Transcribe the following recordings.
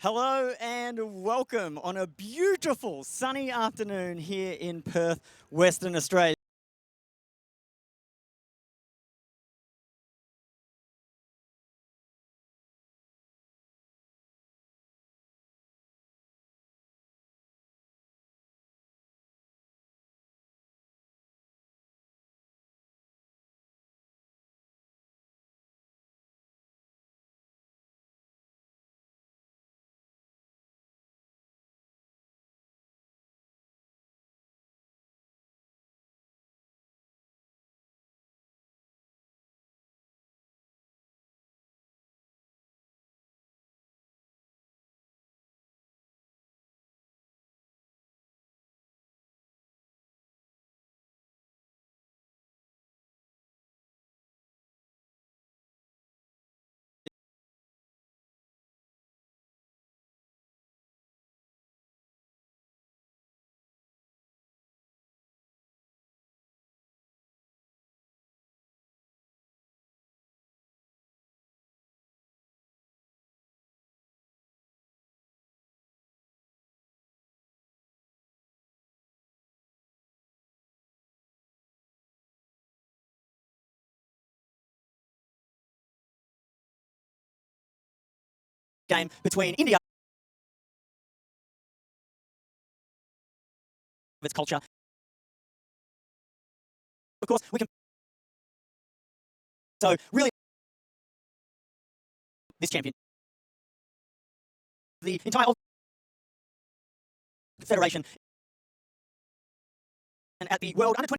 Hello and welcome on a beautiful sunny afternoon here in Perth, Western Australia. Game between India, its culture. Of course, we can. So really, this champion, the entire federation, and at the World Under-20.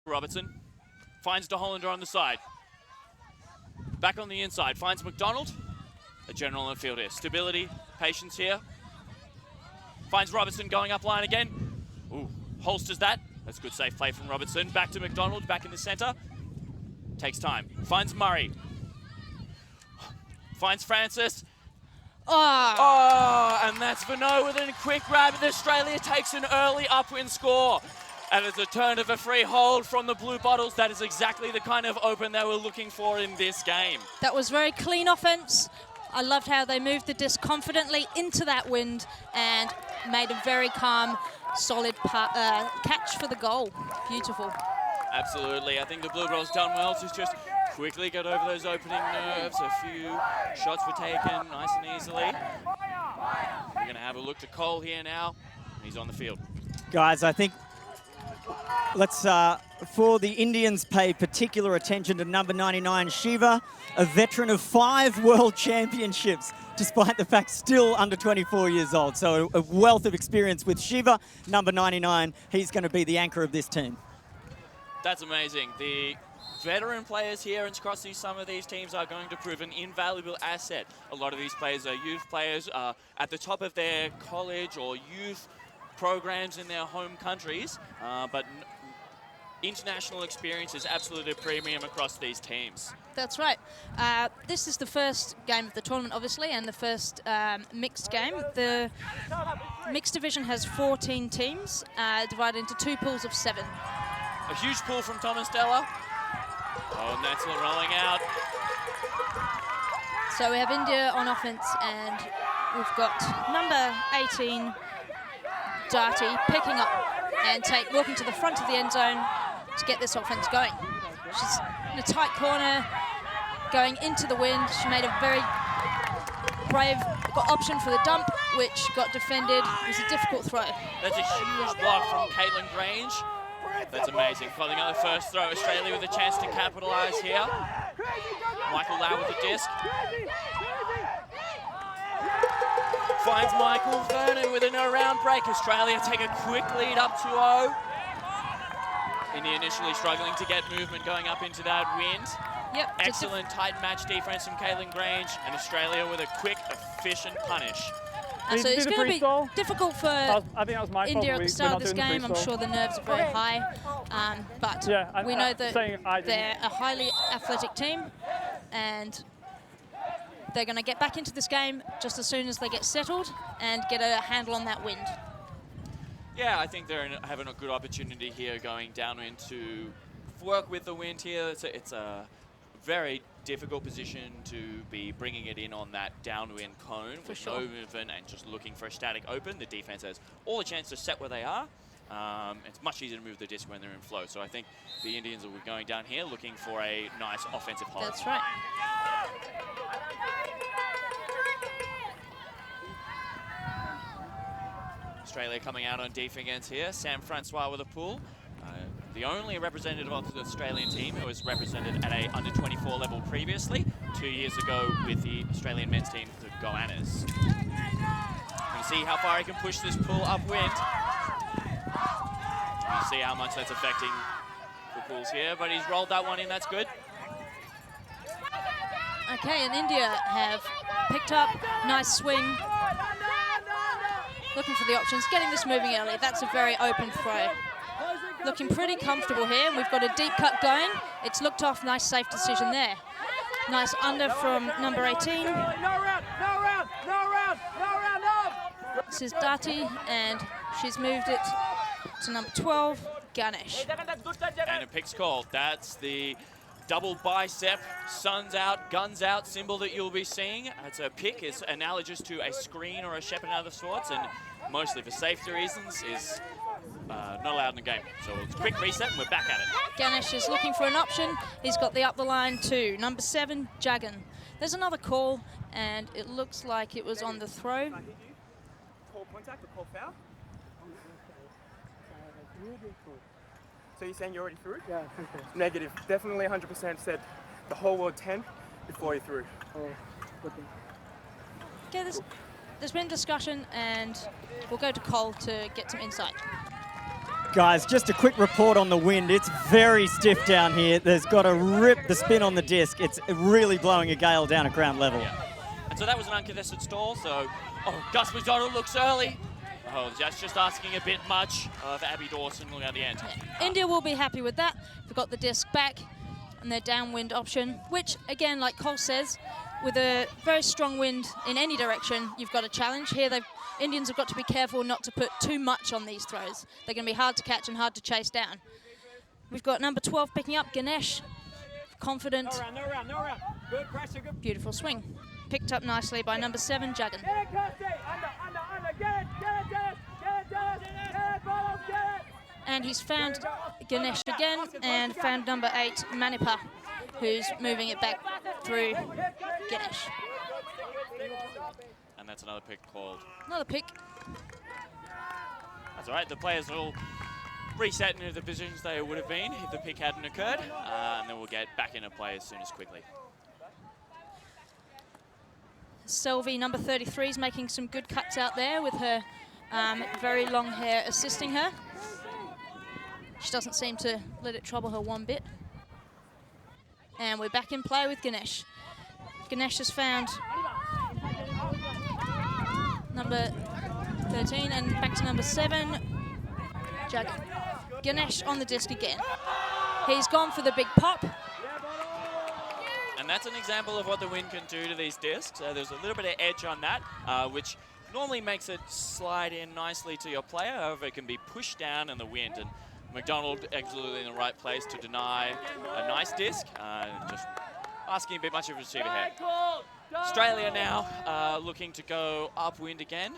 Robertson finds De Hollander on the side. Back on the inside, finds McDonald. A general on the field here. Stability, patience here. Finds Robertson going up line again. Ooh, holsters that. That's good safe play from Robertson. Back to McDonald, back in the centre. Takes time. Finds Murray. Finds Francis. Oh, And that's Vino with a quick grab. And Australia takes an early upwind score. And it's a turn of a free hold from the Blue Bottles. That is exactly the kind of open they were looking for in this game. that was very clean offense. I loved how they moved the disc confidently into that wind and made a very calm, solid catch for the goal. Beautiful. Absolutely. I think the Blue Bottles done well to just quickly get over those opening nerves. A few shots were taken nice and easily. We're going to have a look to Cole here now. He's on the field. Guys, I think let's, for the Indians, pay particular attention to number 99, Shiva, a veteran of 5 world championships, despite the fact still under 24 years old. So a wealth of experience with Shiva, number 99. He's going to be the anchor of this team. That's amazing. The veteran players here across some of these teams are going to prove an invaluable asset. A lot of these players are youth players at the top of their college or youth programs in their home countries, but international experience is absolutely a premium across these teams. That's right. This is the first game of the tournament, obviously, and the first mixed game. The mixed division has 14 teams, divided into 2 pools of 7. A huge pull from Thomas Della. Oh, and that's rolling out. So we have India on offense, and we've got number 18, Darty, picking up and walking to the front of the end zone to get this offense going. She's in a tight corner, going into the wind. She made a very brave option for the dump, which got defended. It was a difficult throw. That's a huge block from Caitlin Grange. That's amazing. Following on the first throw, Australia with a chance to capitalise here. Michael Lau with the disc. Finds Michael Vernon with an around break. Australia take a quick lead up 2-0. India initially struggling to get movement going up into that wind. Yep. Excellent tight match defense from Caitlin Grange, and Australia with a quick, efficient punish. So it's going to be difficult for I think that was my India fault. at the start of this game. I'm sure the nerves are very high, but we know that they're a highly athletic team, and they're going to get back into this game just as soon as they get settled and get a handle on that wind. Yeah, I think they're having a good opportunity here going downwind to work with the wind here. It's a very difficult position to be bringing it in on that downwind cone with no movement and just looking for a static open. The defense has all the chance to set where they are. It's much easier to move the disc when they're in flow. So I think the Indians will be going down here looking for a nice offensive hold. That's right. Australia coming out on defense here. Sam Francois with a pull. The only representative of the Australian team who was represented at a under-24 level previously, 2 years ago with the Australian men's team, the Goannas. We'll see how far he can push this pull upwind. We'll see how much that's affecting the pulls here, but he's rolled that one in, that's good. Okay, and India have picked up, nice swing. Looking for the options, getting this moving early. That's a very open throw. Looking pretty comfortable here. We've got a deep cut going. It's looked off, nice safe decision there. Nice under from number 18. This is Dati, and she's moved it to number 12, Ganesh. And a pick's called. That's the double bicep, suns out, guns out symbol that you'll be seeing. It's a pick, is analogous to a screen or a shepherd and other sorts, and mostly for safety reasons is not allowed in the game. So it's a quick reset and we're back at it. Ganesh is looking for an option. He's got the up the line to number 7, Jagan. There's another call, and it looks like it was on the throw. Call contact or call foul? So you're saying you already threw? Yeah. Negative. Definitely 100% said the whole world 10 before you threw. Okay, there's been discussion, and we'll go to Cole to get some insight. Guys, just a quick report on the wind. It's very stiff down here. There's got to rip the spin on the disc. It's really blowing a gale down at ground level. Yeah. And so that was an uncontested stall. So, Gus McDonald looks early. Oh, that's just asking a bit much of Abby Dawson at the end. Yeah. India will be happy with that. We've got the disc back. on their downwind option, which, again, like Cole says, with a very strong wind in any direction, you've got a challenge. Here, Indians have got to be careful not to put too much on these throws. They're going to be hard to catch and hard to chase down. We've got number 12 picking up, Ganesh. Confident. No round. Good pressure, good. Beautiful swing. Picked up nicely by number 7, Jagan. And he's found Ganesh again and found number 8, Manipa, who's moving it back through Ganesh. And that's another pick called. Another pick. That's all right. The players will reset into the positions they would have been if the pick hadn't occurred, and then we'll get back into play as soon as quickly. Selvi, number 33, is making some good cuts out there with her very long hair assisting her. She doesn't seem to let it trouble her one bit. And we're back in play with Ganesh. Ganesh has found number 13 and back to number 7, Jagan. Ganesh on the disc again. He's gone for the big pop. And that's an example of what the wind can do to these discs. There's a little bit of edge on that, which normally makes it slide in nicely to your player. However, it can be pushed down in the wind. And McDonald absolutely in the right place to deny a nice disc. Just asking a bit much of a receiver here. Australia now looking to go upwind again.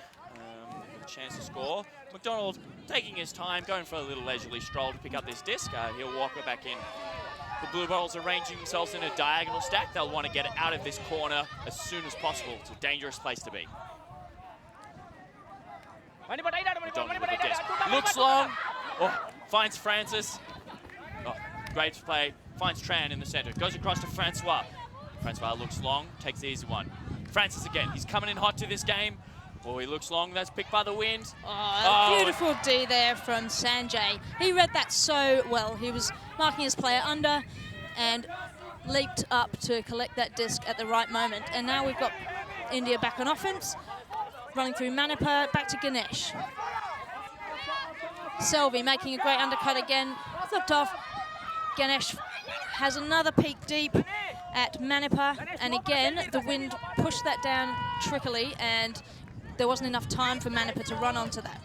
With a chance to score. McDonald taking his time, going for a little leisurely stroll to pick up this disc. He'll walk her back in. The Blue Bottles arranging themselves in a diagonal stack. They'll want to get out of this corner as soon as possible. It's a dangerous place to be. McDonald with the disc. Looks long. Oh, finds Francis. Oh, great play. Finds Tran in the center. Goes across to Francois. Francois looks long, takes the easy one. Francis again. He's coming in hot to this game. Oh, he looks long. That's picked by the wind. Oh, beautiful D there from Sanjay. He read that so well. He was marking his player under and leaped up to collect that disc at the right moment. And now we've got India back on offense. Running through Manipa, back to Ganesh. Selvi making a great undercut again. Flipped off. Ganesh has another peek deep at Manipa. And again, the wind pushed that down trickily and there wasn't enough time for Manipa to run onto that.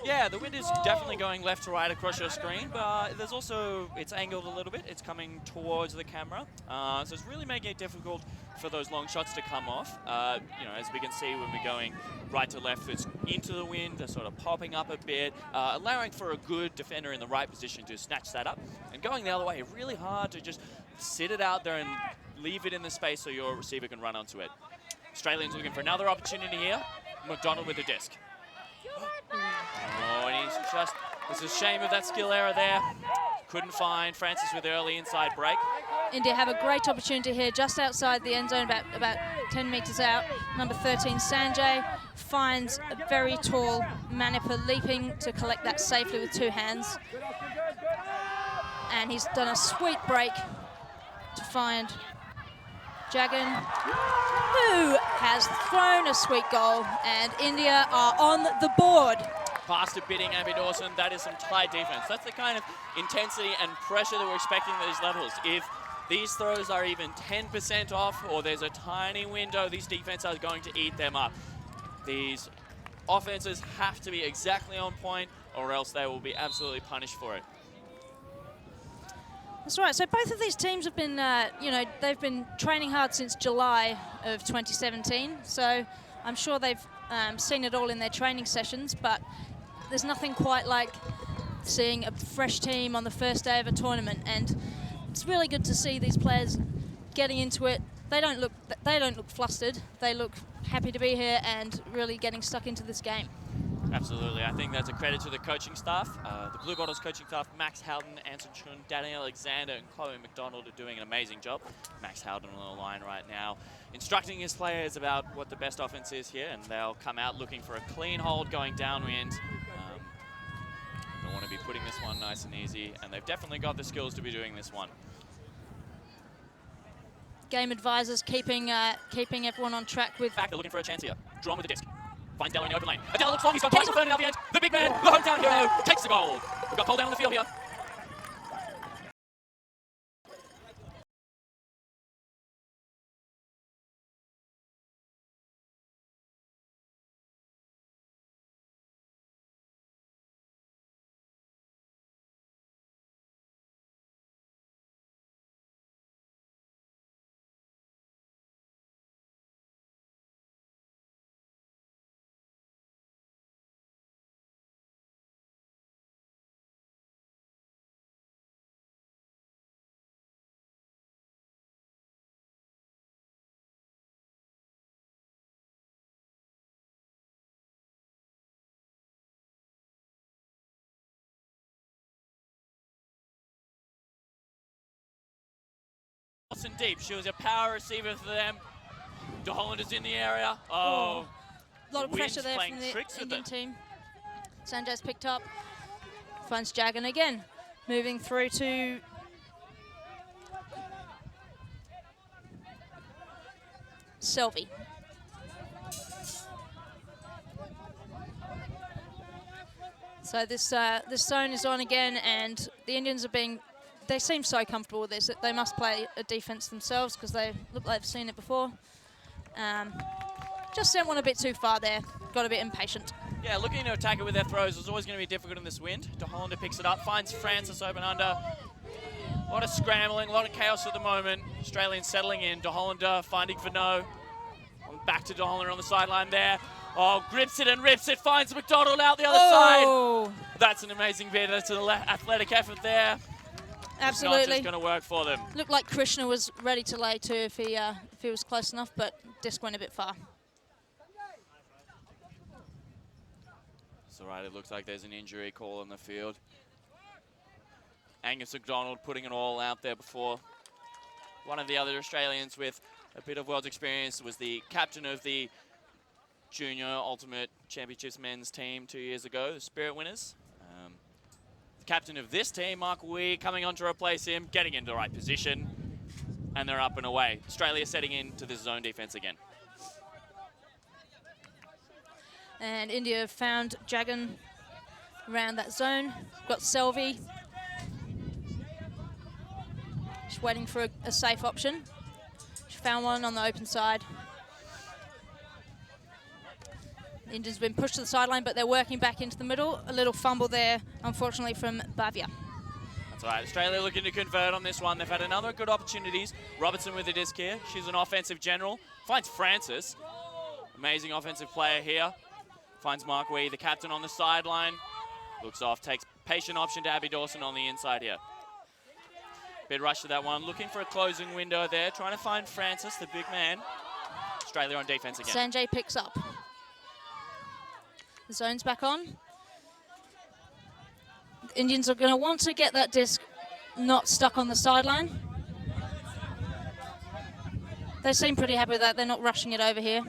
Yeah, the wind is definitely going left to right across your screen, but there's also, it's angled a little bit. It's coming towards the camera. So it's really making it difficult for those long shots to come off. You know, as we can see when we're going right to left, it's into the wind, they're sort of popping up a bit, allowing for a good defender in the right position to snatch that up. And going the other way, really hard to just sit it out there and leave it in the space so your receiver can run onto it. Australians looking for another opportunity here. McDonald with the disc. Oh, and he's just, it's a shame of that skill error there. Couldn't find Francis with the early inside break. India have a great opportunity here just outside the end zone, about 10 metres out. Number 13, Sanjay, finds a very tall Manipa leaping to collect that safely with 2 hands. And he's done a sweet break to find Jagan, who has thrown a sweet goal, and India are on the board. Faster bidding, Abby Dawson. That is some tight defense. That's the kind of intensity and pressure that we're expecting at these levels. If these throws are even 10% off or there's a tiny window, these defenses are going to eat them up. These offenses have to be exactly on point or else they will be absolutely punished for it. That's right. So both of these teams have been, you know, they've been training hard since July of 2017. So I'm sure they've seen it all in their training sessions, but there's nothing quite like seeing a fresh team on the first day of a tournament. And it's really good to see these players getting into it. They don't look flustered. They look happy to be here and really getting stuck into this game. Absolutely. I think that's a credit to the coaching staff. The Blue Bottles coaching staff, Max Howden, Anson Chun, Danny Alexander, and Chloe McDonald are doing an amazing job. Max Howden on the line right now, instructing his players about what the best offense is here, and they'll come out looking for a clean hold going downwind. They want to be putting this one nice and easy, and they've definitely got the skills to be doing this one. Game advisors keeping everyone on track with... In fact, they're looking for a chance here. Drawn with the disc. Finds Della in the open lane. Adela looks long, he's got twice confirmed out the end. The big man, the hometown hero, takes the goal. We've got Paul down on the field here. Robertson deep. She was a power receiver for them. De Holland is in the area. Oh. A lot of pressure Wind's there playing from the tricks with Indian it. team. Sanjay's picked up. Finds Jagan again. Moving through to Selby. So this zone is on again, and the Indians they seem so comfortable with this that they must play a defense themselves because they look like they've seen it before. Just sent one a bit too far there. Got a bit impatient. Yeah, looking to attack it with their throws is always going to be difficult in this wind. De Hollander picks it up, finds Francis open under. A lot of scrambling, a lot of chaos at the moment. Australians settling in. De Hollander finding Vano. Back to De Hollander on the sideline there. Oh, grips it and rips it. Finds McDonald out the other side. That's an amazing bit. That's an athletic effort there. Absolutely. It's not just going to work for them. Looked like Krishna was ready to lay too if he was close enough, but disc went a bit far. It's all right. It looks like there's an injury call on the field. Angus McDonald putting it all out there before. One of the other Australians with a bit of world experience was the captain of the Junior Ultimate Championships men's team 2 years ago, the Spirit winners. The captain of this team, Mark Wee, coming on to replace him, getting into the right position, and they're up and away. Australia setting into this zone defense again. And India found Jagan around that zone. Got Selby. Just waiting for a safe option. She found one on the open side. The Indians have been pushed to the sideline, but they're working back into the middle. A little fumble there, unfortunately, from Bhavya. That's all right. Australia looking to convert on this one. They've had another good opportunities. Robertson with the disc here. She's an offensive general. Finds Francis. Amazing offensive player here. Finds Mark Wee, the captain, on the sideline. Looks off, takes patient option to Abby Dawson on the inside here. Bit rush to that one. Looking for a closing window there. Trying to find Francis, the big man. Australia on defense again. Sanjay picks up. The zone's back on. The Indians are going to want to get that disc not stuck on the sideline. They seem pretty happy with that. They're not rushing it over here.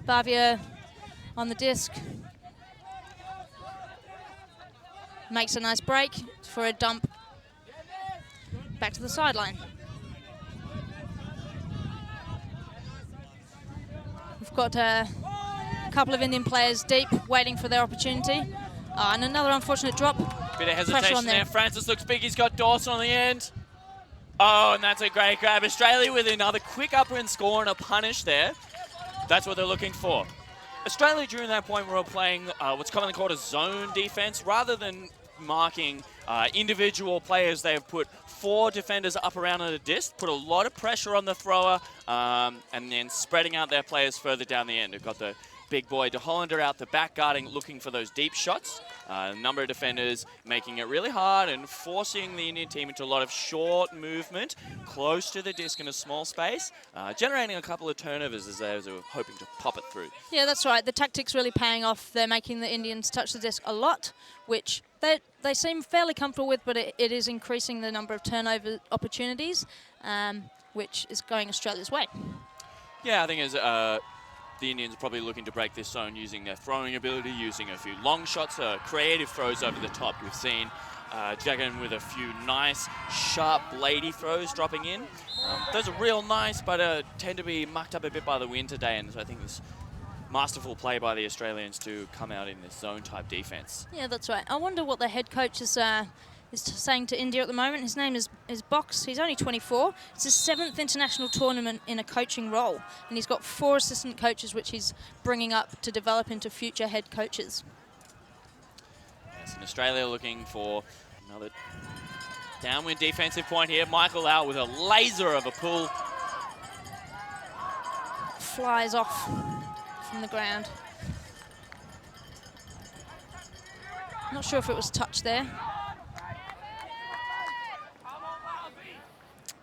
Bhavya on the disc. Makes a nice break for a dump back to the sideline. We've got a couple of Indian players deep waiting for their opportunity. And another unfortunate drop. Bit of hesitation there. Francis looks big. He's got Dawson on the end. Oh, and that's a great grab. Australia with another quick upper and score and a punish there. That's what they're looking for. Australia, during that point, were playing what's commonly called a zone defense. Rather than marking individual players, they have put 4 defenders up around on the disc, put a lot of pressure on the thrower, and then spreading out their players further down the end. They've got the big boy De Hollander out the back guarding, looking for those deep shots. A number of defenders making it really hard and forcing the Indian team into a lot of short movement, close to the disc in a small space, generating a couple of turnovers as they were hoping to pop it through. Yeah, that's right. The tactic's really paying off. They're making the Indians touch the disc a lot, which they seem fairly comfortable with, but it is increasing the number of turnover opportunities, which is going Australia's way. Yeah, I think as the Indians are probably looking to break this zone using their throwing ability, using a few long shots, creative throws over the top. We've seen Jagan with a few nice, sharp, bladey throws dropping in. Those are real nice, but tend to be mucked up a bit by the wind today, and so I think this masterful play by the Australians to come out in this zone-type defense. Yeah, that's right. I wonder what the head coach is saying to India at the moment. His name is Box. He's only 24. It's his 7th international tournament in a coaching role, and he's got 4 assistant coaches, which he's bringing up to develop into future head coaches. Yes, and Australia looking for another downwind defensive point here. Michael out with a laser of a pull. Flies off from the ground. Not sure if it was touched there.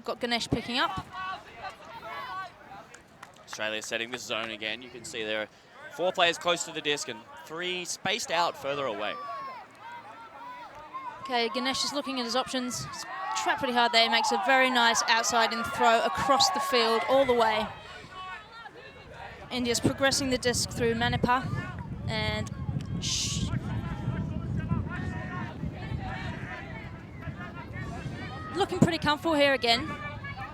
Got Ganesh picking up. Australia setting this zone again. You can see there 4 players close to the disc and 3 spaced out further away. Okay, Ganesh is looking at his options. He's trapped pretty hard there. He makes a very nice outside-in throw across the field all the way. India's progressing the disc through Manipa, and looking pretty comfortable here again.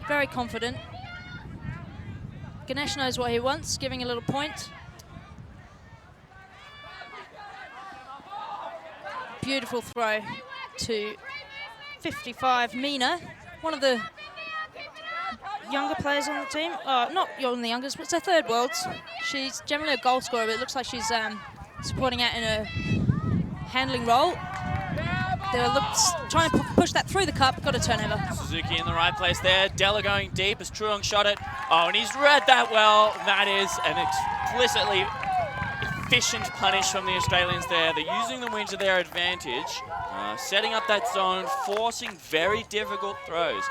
Very confident. Ganesh knows what he wants, giving a little point. Beautiful throw to 55, Meena, one of the younger players on the team. Not one of the youngest, but it's her 3rd Worlds. She's generally a goal scorer, but it looks like she's supporting out in a handling role. They're trying to push that through the cup, got a turnover. Suzuki in the right place there. Della going deep as Truong shot it. Oh, and he's read that well. That is an explicitly efficient punish from the Australians there. They're using the wind to their advantage, setting up that zone, forcing very difficult throws.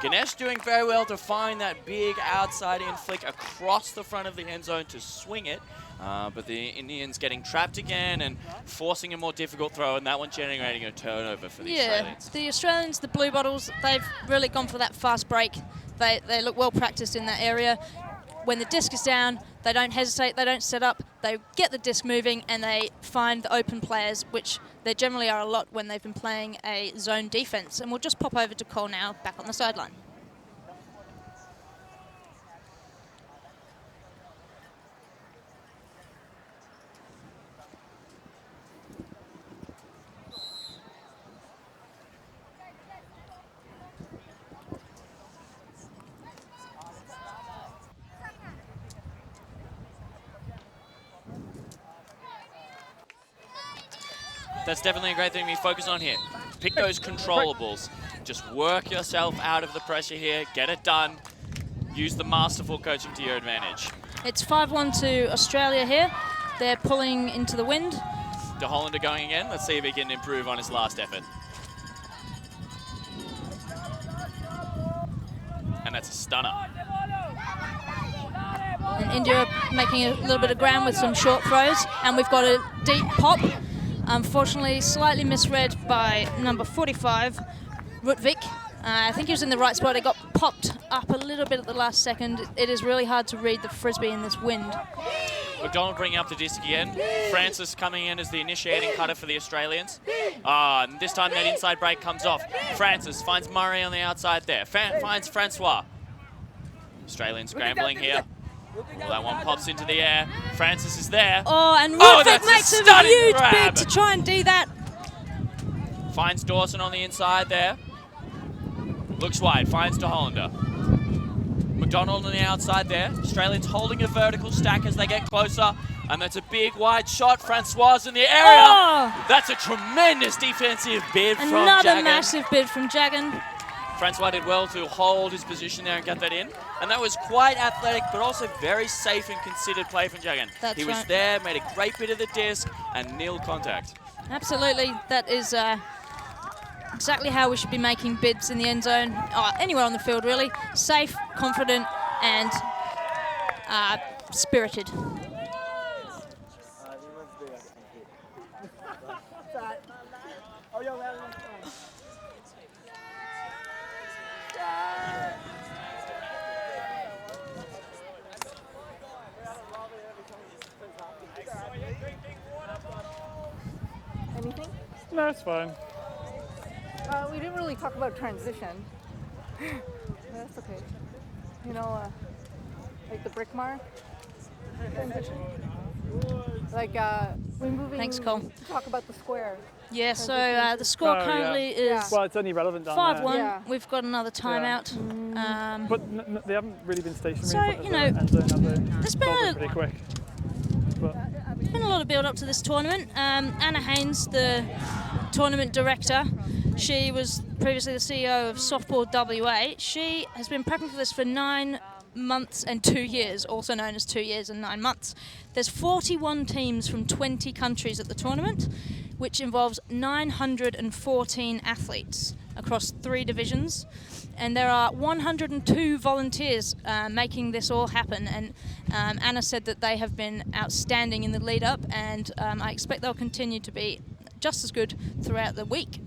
Ganesh doing very well to find that big outside-in flick across the front of the end zone to swing it. But the Indians getting trapped again and forcing a more difficult throw, and that one generating a turnover for the Australians. The Australians, the Blue Bottles, they've really gone for that fast break. They look well practiced in that area. When the disc is down, they don't hesitate, they don't set up, they get the disc moving and they find the open players, which they generally are a lot when they've been playing a zone defense. And we'll just pop over to Cole now, back on the sideline. That's definitely a great thing we focus on here. Pick those controllables. Just work yourself out of the pressure here. Get it done. Use the masterful coaching to your advantage. It's 5-1 to Australia here. They're pulling into the wind. De Hollander going again. Let's see if he can improve on his last effort. And that's a stunner. And India making a little bit of ground with some short throws. And we've got a deep pop. Unfortunately, slightly misread by number 45, Rutvik. I think he was in the right spot. It got popped up a little bit at the last second. It is really hard to read the frisbee in this wind. McDonald bringing up the disc again. Francis coming in as the initiating cutter for the Australians. And this time that inside break comes off. Francis finds Murray on the outside there. Finds Francois. Australian scrambling here. Oh, that one pops into the air. Francis is there. Oh, and Rutvik makes a huge grab. bid to try and do that. Finds Dawson on the inside there. Looks wide, finds De Hollander. McDonald on the outside there. Australians holding a vertical stack as they get closer. And that's a big wide shot. Francois in the area. Oh. That's a tremendous defensive bid from Jagan. Another massive bid from Jagan. Francois did well to hold his position there and get that in. And that was quite athletic, but also very safe and considered play from Jagan. He was there, made a great bit of the disc, and nil contact. Absolutely. That is exactly how we should be making bids in the end zone. Anywhere on the field, really. Safe, confident, and spirited. Anything? No, it's fine. We didn't really talk about transition. That's okay. You know, like the brick mark transition. Like we're moving. Thanks, Cole. To talk about the square. Yeah. So the score currently is Well, it's only relevant down 5-1. there. Yeah. We've got another timeout. But they haven't really been stationary. So, in front you of know, the end zone, have they? there's been It's a- pretty quick. But There's been a lot of build up to this tournament. Anna Haynes, the tournament director, she was previously the CEO of Softball WA. She has been prepping for this for 9 months and 2 years, also known as 2 years and 9 months. There's 41 teams from 20 countries at the tournament, which involves 914 athletes. across 3 divisions. And there are 102 volunteers making this all happen. And Anna said that they have been outstanding in the lead up, and I expect they'll continue to be just as good throughout the week.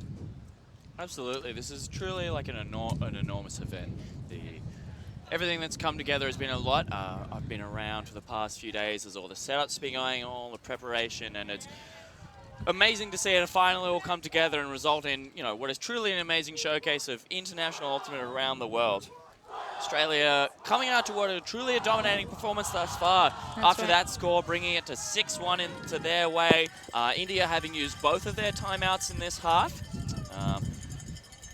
Absolutely, this is truly like an enormous event. Everything that's come together has been a lot. I've been around for the past few days as all the setups been going, all the preparation, and it's amazing to see it finally all come together and result in, you know, what is truly an amazing showcase of international ultimate around the world. Australia coming out to what is truly a dominating performance thus far. After that score, bringing it to 6-1 into their way. India having used both of their timeouts in this half.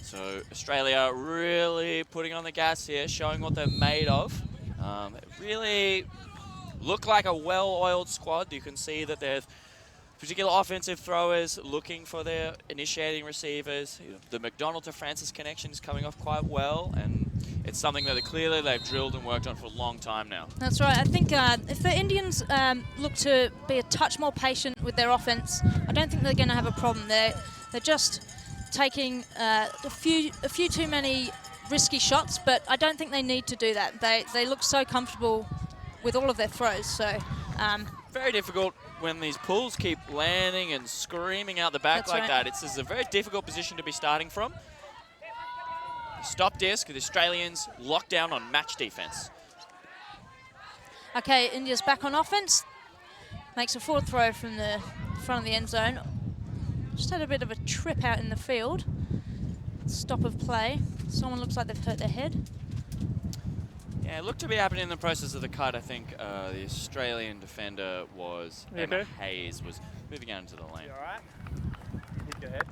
So Australia really putting on the gas here, showing what they're made of. It really look like a well-oiled squad. You can see that there's particular offensive throwers looking for their initiating receivers. The McDonald to Francis connection is coming off quite well, and it's something that clearly they've drilled and worked on for a long time now. That's right. I think if the Indians look to be a touch more patient with their offense, I don't think they're going to have a problem. They're just taking a few too many risky shots, but I don't think they need to do that. They look so comfortable with all of their throws. So very difficult when these pulls keep landing and screaming out the back like that. This is a very difficult position to be starting from. Stop disc, the Australians locked down on match defense. Okay, India's back on offense. Makes a forward throw from the front of the end zone. Just had a bit of a trip out in the field. Stop of play. Someone looks like they've hurt their head. Yeah, it looked to be happening in the process of the cut. I think the Australian defender was Emma Hayes, was moving out into the lane. You all right? Go ahead.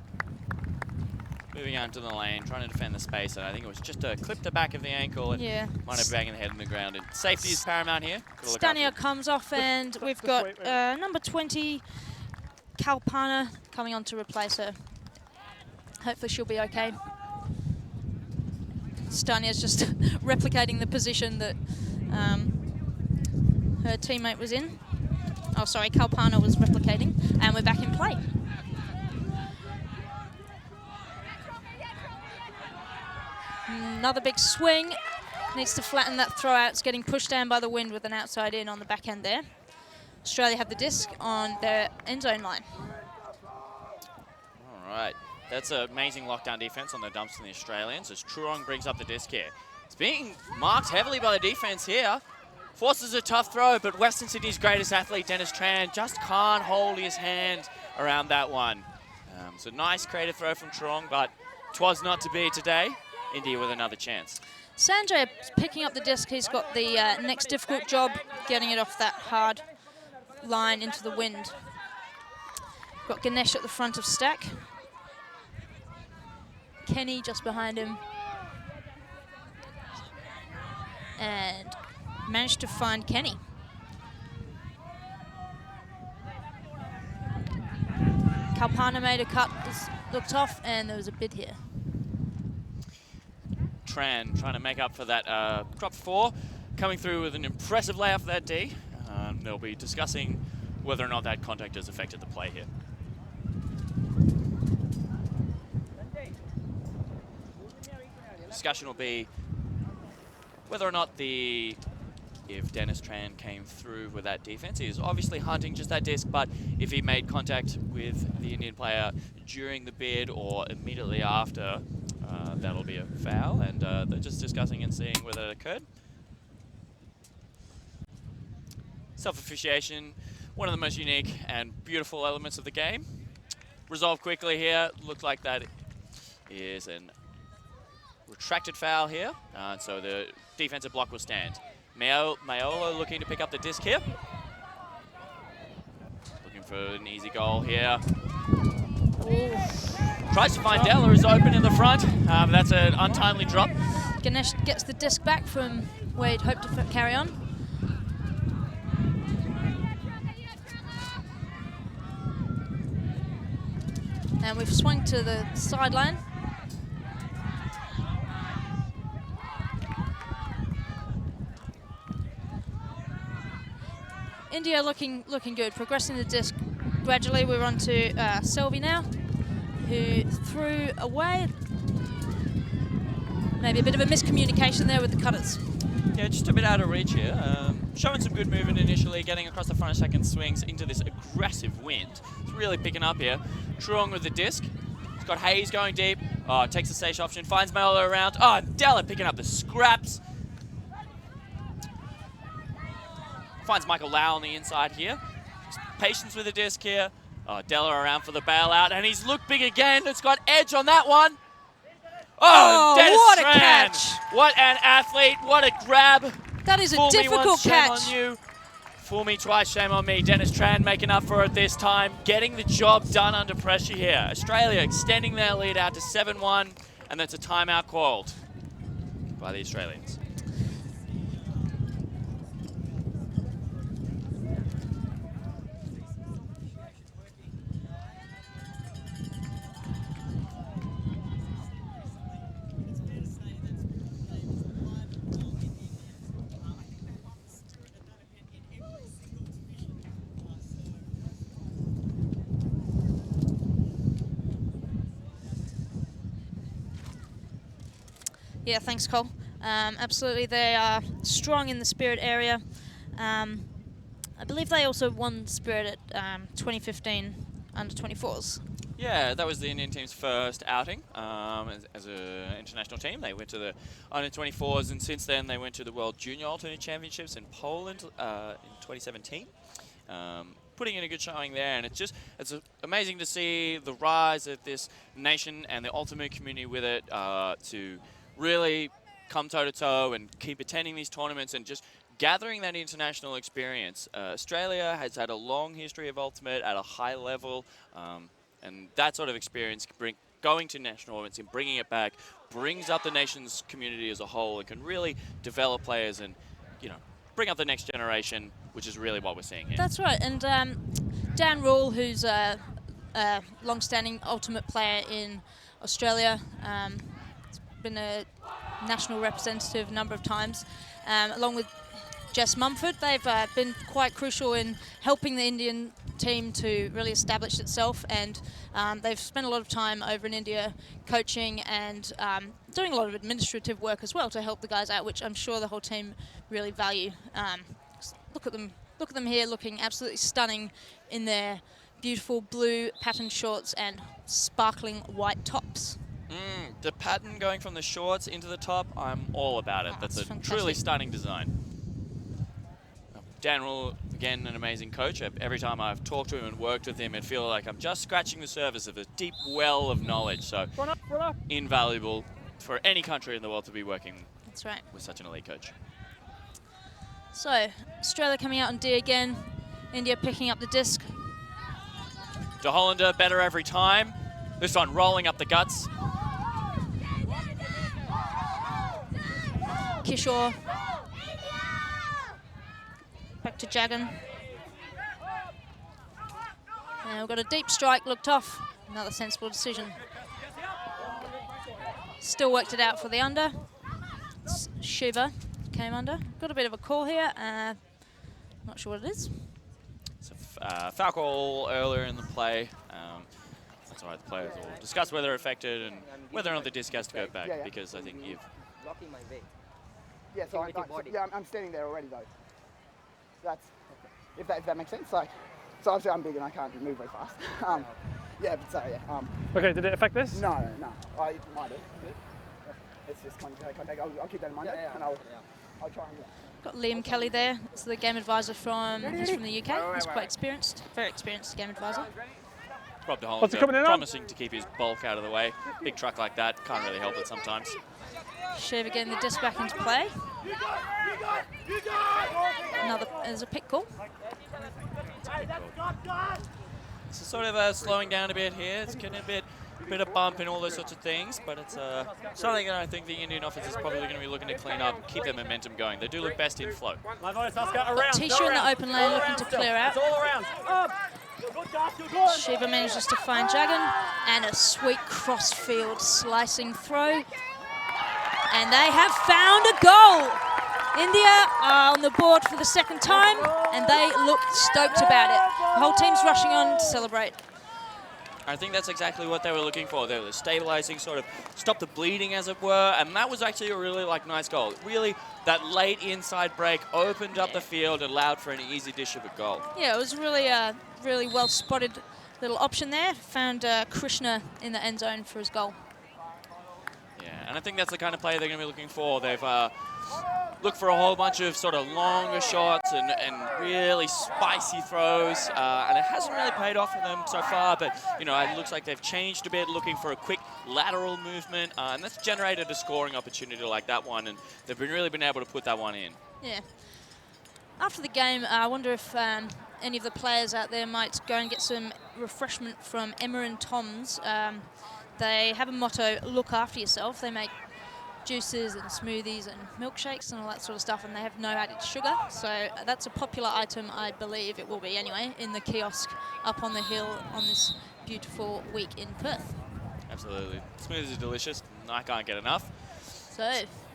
Moving out into the lane, trying to defend the space, and I think it was just a clip to back of the ankle and might have banged the head in the ground. And safety is paramount here. Stania comes off, and we've got number 20, Kalpana, coming on to replace her. Hopefully she'll be okay. Stania's just replicating the position that her teammate was in. Oh, sorry, Kalpana was replicating, and we're back in play. Another big swing. Needs to flatten that throw out. It's getting pushed down by the wind with an outside in on the back end there. Australia have the disc on their end zone line. All right. That's an amazing lockdown defense on the dumps from the Australians as Truong brings up the disc here. It's being marked heavily by the defense here. Forces a tough throw, but Western Sydney's greatest athlete, Dennis Tran, just can't hold his hand around that one. So nice creative throw from Truong, but 'twas not to be today. India with another chance. Sanjay picking up the disc. He's got the next difficult job, getting it off that hard line into the wind. Got Ganesh at the front of stack. Kenny just behind him. And managed to find Kenny. Kalpana made a cut, looked off, and there was a bid here. Tran trying to make up for that crop 4, coming through with an impressive layout for that D. They'll be discussing whether or not that contact has affected the play here. Discussion will be whether or not if Dennis Tran came through with that defense. He is obviously hunting just that disc, but if he made contact with the Indian player during the bid or immediately after, that'll be a foul, and they're just discussing and seeing whether it occurred. Self-officiation, one of the most unique and beautiful elements of the game. Resolved quickly here. Looks like that is an retracted foul here, so the defensive block will stand. Mayolo looking to pick up the disc here. Looking for an easy goal here. Ooh. Tries to find Della, who's open in the front, but that's an untimely drop. Ganesh gets the disc back from where he'd hoped to carry on. And we've swung to the sideline. India looking good, progressing the disc gradually. We're on to Selby now, who threw away. maybe a bit of a miscommunication there with the cutters. Yeah, just a bit out of reach here. Showing some good movement initially, getting across the front of second swings into this aggressive wind. It's really picking up here. Truong with the disc. He's got Hayes going deep. Oh, takes the stage option, finds Melo around. Oh, and Della picking up the scraps. Finds Michael Lau on the inside here. Patience with the disc here. Oh, Della around for the bailout, and he's looked big again. It's got edge on that one. Oh, Dennis what a Tran. catch. What an athlete. What a grab. That is a Fool me difficult once, catch. shame on you. Fool me twice, shame on me. Dennis Tran making up for it this time, getting the job done under pressure here. Australia extending their lead out to 7-1, and that's a timeout called by the Australians. Yeah, thanks, Cole. Absolutely, they are strong in the Spirit area. I believe they also won Spirit at 2015 under-24s. Yeah, that was the Indian team's first outing as an international team. They went to the under-24s, and since then they went to the World Junior Alternate Championships in Poland in 2017. Putting in a good showing there, and it's amazing to see the rise of this nation and the ultimate community with it to really come toe-to-toe and keep attending these tournaments and just gathering that international experience. Australia has had a long history of ultimate at a high level, and that sort of experience, going to national events and bringing it back, brings up the nation's community as a whole and can really develop players and, bring up the next generation, which is really what we're seeing here. That's right, and Dan Rule, who's a long-standing ultimate player in Australia, been a national representative a number of times, along with Jess Mumford. They've been quite crucial in helping the Indian team to really establish itself, and they've spent a lot of time over in India coaching and doing a lot of administrative work as well to help the guys out, which I'm sure the whole team really value. Look at them here, looking absolutely stunning in their beautiful blue patterned shorts and sparkling white tops. The pattern going from the shorts into the top, I'm all about it. That's a truly stunning design. Dan Rule, again, an amazing coach. Every time I've talked to him and worked with him, I feel like I'm just scratching the surface of a deep well of knowledge. So invaluable for any country in the world to be working That's right. with such an elite coach. So, Australia coming out on D again. India picking up the disc. De Hollander better every time. This one rolling up the guts. Kishore. Back to Jagan. And we've got a deep strike looked off. Another sensible decision. Still worked it out for the under. Shiva came under. Got a bit of a call here. Not sure what it is. It's a foul call earlier in the play. That's all right, the players will discuss whether it affected and whether or not the disc has to go back, because I think you've... Blocking my way. Yeah, so I'm standing there already though. That's if that makes sense. So obviously I'm big and I can't move very fast. Yeah, but so yeah. Okay, did it affect this? No. I might have. It's just contact. I'll keep that in mind, and I'll try and. Got Liam Kelly there. It's the game advisor he's from the UK. He's quite experienced, very experienced game advisor. Rob De Hollander promising to keep his bulk out of the way. Big truck like that can't really help it sometimes. Shiva getting the disc back into play. There's a pick call. It's sort of slowing down a bit here. It's getting a bit of bump and all those sorts of things, but it's something that I think the Indian offense is probably going to be looking to clean up, keep their momentum going. They do look best in flow. Tisha in the open lane looking to clear out. Shiva manages to find Jagan, and a sweet cross-field slicing throw. And they have found a goal. India are on the board for the second time, and they look stoked about it. The whole team's rushing on to celebrate. I think that's exactly what they were looking for. They were stabilizing, sort of stop the bleeding, as it were, and that was actually a really nice goal. Really, that late inside break opened up the field and allowed for an easy dish of a goal. Yeah, it was really really well spotted little option there. Found Krishna in the end zone for his goal. Yeah, and I think that's the kind of player they're going to be looking for. They've looked for a whole bunch of sort of longer shots and really spicy throws, and it hasn't really paid off for them so far, but, you know, it looks like they've changed a bit, looking for a quick lateral movement, and that's generated a scoring opportunity like that one, and they've really been able to put that one in. Yeah. After the game, I wonder if any of the players out there might go and get some refreshment from Emma and Tom's. They have a motto, look after yourself. They make juices and smoothies and milkshakes and all that sort of stuff, and they have no added sugar. So that's a popular item, I believe it will be anyway, in the kiosk up on the hill on this beautiful week in Perth. Absolutely. Smoothies are delicious. I can't get enough. So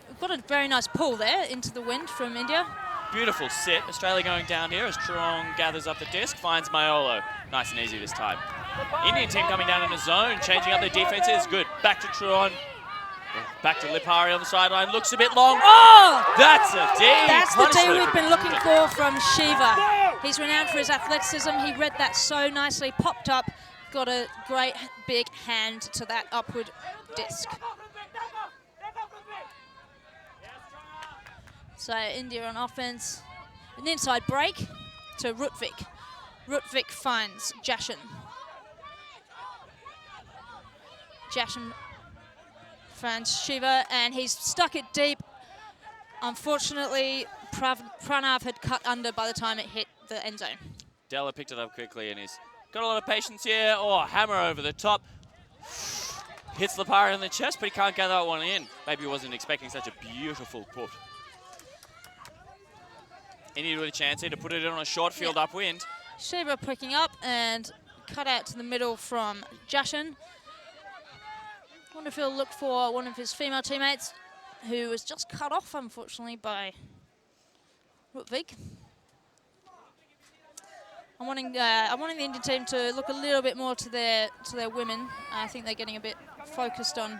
we've got a very nice pull there into the wind from India. Beautiful sit. Australia going down here as Truong gathers up the disc, finds Maiolo. Nice and easy this time. Indian team coming down in a zone, changing up their defenses. Good. Back to Truong. Back to Lipari on the sideline. Looks a bit long. Oh! That's a D. That's the D we've been looking for from Shiva. He's renowned for his athleticism. He read that so nicely, popped up, got a great big hand to that upward disc. So India on offense. An inside break to Rutvik. Rutvik finds Jashan. Jashan finds Shiva, and he's stuck it deep. Unfortunately, Pranav had cut under by the time it hit the end zone. Della picked it up quickly, and he's got a lot of patience here. Oh, hammer over the top. Hits Lipari in the chest, but he can't get that one in. Maybe he wasn't expecting such a beautiful put. India with a chance here to put it in on a short field upwind. Shiva picking up and cut out to the middle from Jashan. Wonder if he'll look for one of his female teammates, who was just cut off, unfortunately, by Rutvik. I'm wanting the Indian team to look a little bit more to their women. I think they're getting a bit focused on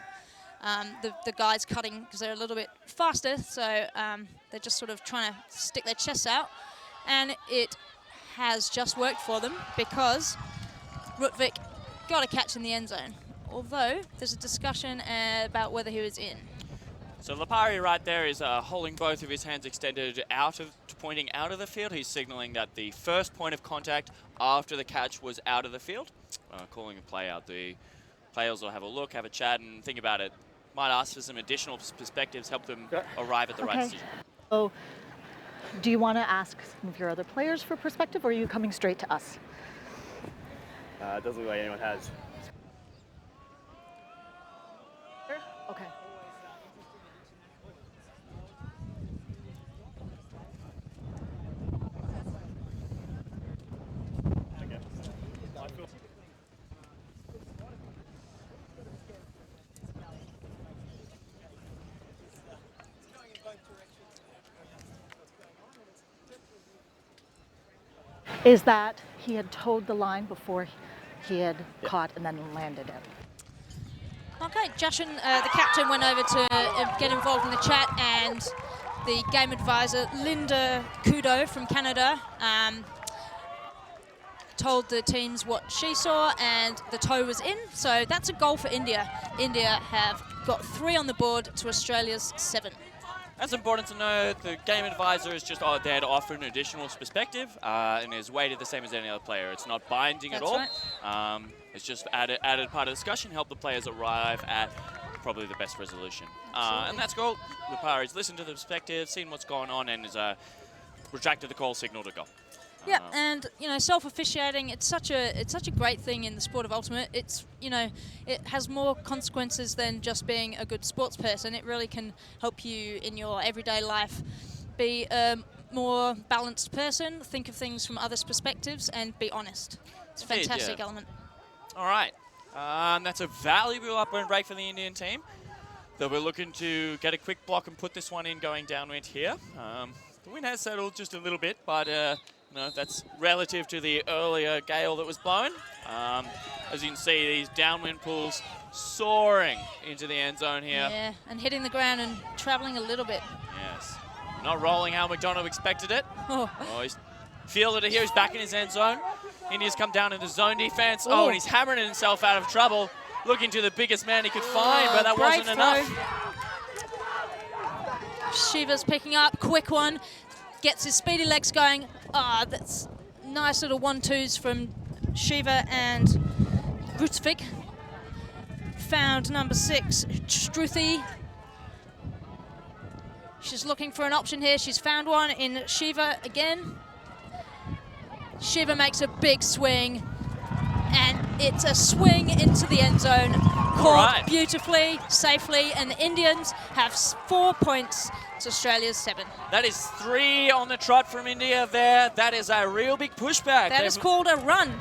the guys cutting because they're a little bit faster, so they're just sort of trying to stick their chests out, and it has just worked for them because Rutvik got a catch in the end zone. Although there's a discussion about whether he was in. So Lipari right there is holding both of his hands extended pointing out of the field. He's signaling that the first point of contact after the catch was out of the field. Calling a play out. The players will have a look, have a chat, and think about it. Might ask for some additional perspectives, help them arrive at the right decision. So, do you want to ask some of your other players for perspective, or are you coming straight to us? It doesn't look like anyone has. Okay. Is that he had towed the line before he had caught and then landed it. Okay, Jashan, the captain, went over to get involved in the chat, and the game advisor, Linda Kudo from Canada, told the teams what she saw, and the toe was in. So that's a goal for India. India have got 3 on the board to Australia's 7. That's important to know. The game advisor is just there to offer an additional perspective and is weighted the same as any other player. It's not binding at all. Right. It's just added part of the discussion, help the players arrive at probably the best resolution. And that's cool. Lipari's listened to the perspective, seen what's going on, and has retracted the call, signal to go. Yeah, and self-officiating, it's such a great thing in the sport of ultimate. It's it has more consequences than just being a good sports person. It really can help you in your everyday life be a more balanced person, think of things from others' perspectives, and be honest. It's a fantastic element. All right, that's a valuable upwind break for the Indian team. They'll be looking to get a quick block and put this one in going downwind here. The wind has settled just a little bit, but No, that's relative to the earlier gale that was blown. As you can see, these downwind pools soaring into the end zone here. Yeah, and hitting the ground and traveling a little bit. Yes. Not rolling how McDonald expected it. Oh. Oh, he's fielded it here. He's back in his end zone. India's come down in the zone defense. Oh, and he's hammering himself out of trouble. Looking to the biggest man he could find, but that wasn't enough. Shiva's picking up, quick one. Gets his speedy legs going. Ah, that's nice little 1-2s from Shiva and Rutvik. Found number 6, Struthi. She's looking for an option here. She's found one in Shiva again. Shiva makes a big swing, and it's a swing into the end zone. Caught beautifully, safely, and the Indians have 4 points. It's Australia's 7. That is 3 on the trot from India there. That is a real big pushback. That is called a run.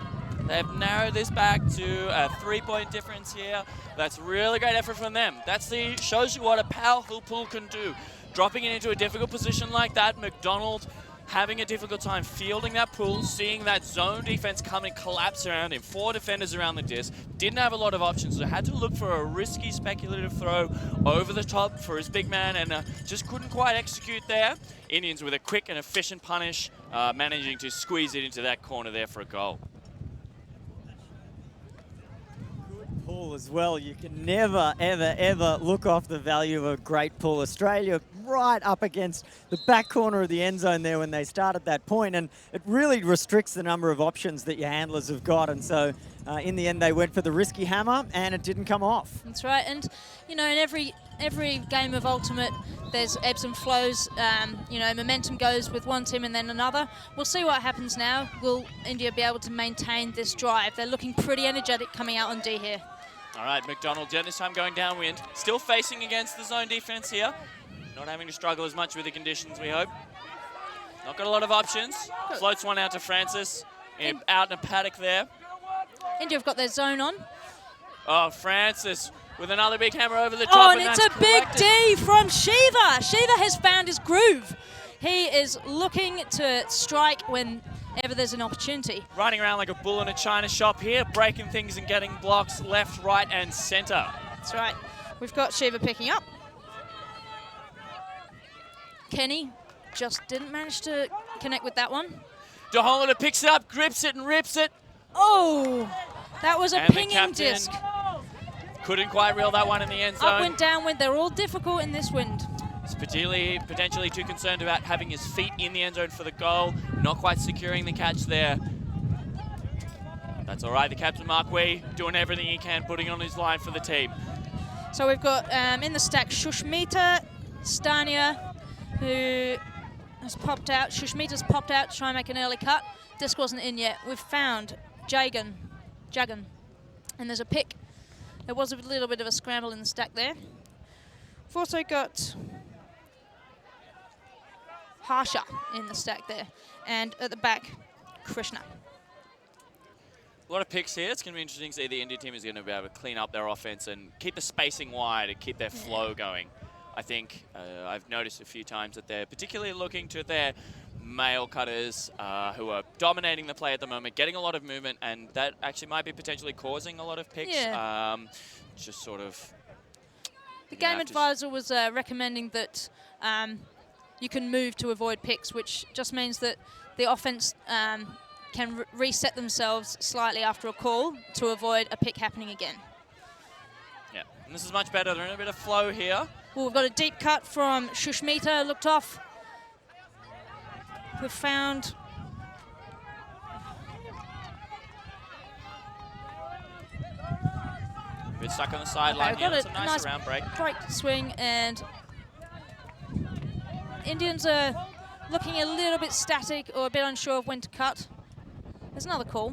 They've narrowed this back to a 3-point difference here. That's really great effort from them. Shows you what a powerful pool can do. Dropping it into a difficult position like that, McDonald having a difficult time fielding that pool, seeing that zone defense come and collapse around him. 4 defenders around the disc. Didn't have a lot of options, so had to look for a risky speculative throw over the top for his big man, and just couldn't quite execute there. Indians with a quick and efficient punish, managing to squeeze it into that corner there for a goal. Pull as well. You can never, ever, ever look off the value of a great pull. Australia right up against the back corner of the end zone there when they started that point, and it really restricts the number of options that your handlers have got, and so in the end they went for the risky hammer and it didn't come off. That's right, and you know, in every game of Ultimate there's ebbs and flows. You know, momentum goes with one team and then another. We'll see what happens now. Will India be able to maintain this drive? They're llooking pretty energetic coming out on D here. All right, McDonald this time going downwind. Still facing against the zone defense here. Not having to struggle as much with the conditions, we hope. Not got a lot of options. Floats one out to Francis. Out in a paddock there. India have got their zone on. Oh, Francis with another big hammer over the top. Oh, and it's a big D from Shiva. Shiva has found his groove. He is looking to strike whenever there's an opportunity. Running around like a bull in a china shop here, breaking things and getting blocks left, right, and center. That's right. We've got Shiva picking up. Kenny just didn't manage to connect with that one. DeHollander picks it up, grips it, and rips it. Oh, that was a pinging disc. Couldn't quite reel that one in the end zone. Upwind, downwind, they're all difficult in this wind. He's potentially too concerned about having his feet in the end zone for the goal, not quite securing the catch there. That's all right, the captain, Mark Wee, doing everything he can, putting on his line for the team. So we've got in the stack Shushmita, Stania, who has popped out. Shushmita's popped out to try and make an early cut. Disc wasn't in yet. We've found Jagan, and there's a pick. There was a little bit of a scramble in the stack there. We've also got Harsha in the stack there, and at the back, Krishna. A lot of picks here. It's going to be interesting to see the India team is going to be able to clean up their offense and keep the spacing wide and keep their flow going. I think I've noticed a few times that they're particularly looking to their male cutters who are dominating the play at the moment, getting a lot of movement, and that actually might be potentially causing a lot of picks. Yeah. Just sort of... The game advisor was recommending that you can move to avoid picks, which just means that the offense can reset themselves slightly after a call to avoid a pick happening again. Yeah, and this is much better. They're in a bit of flow here. Well, we've got a deep cut from Shushmita, looked off. We've found... A bit stuck on the sideline here. It's a nice round break. Break swing, and Indians are looking a little bit static or a bit unsure of when to cut. There's another call.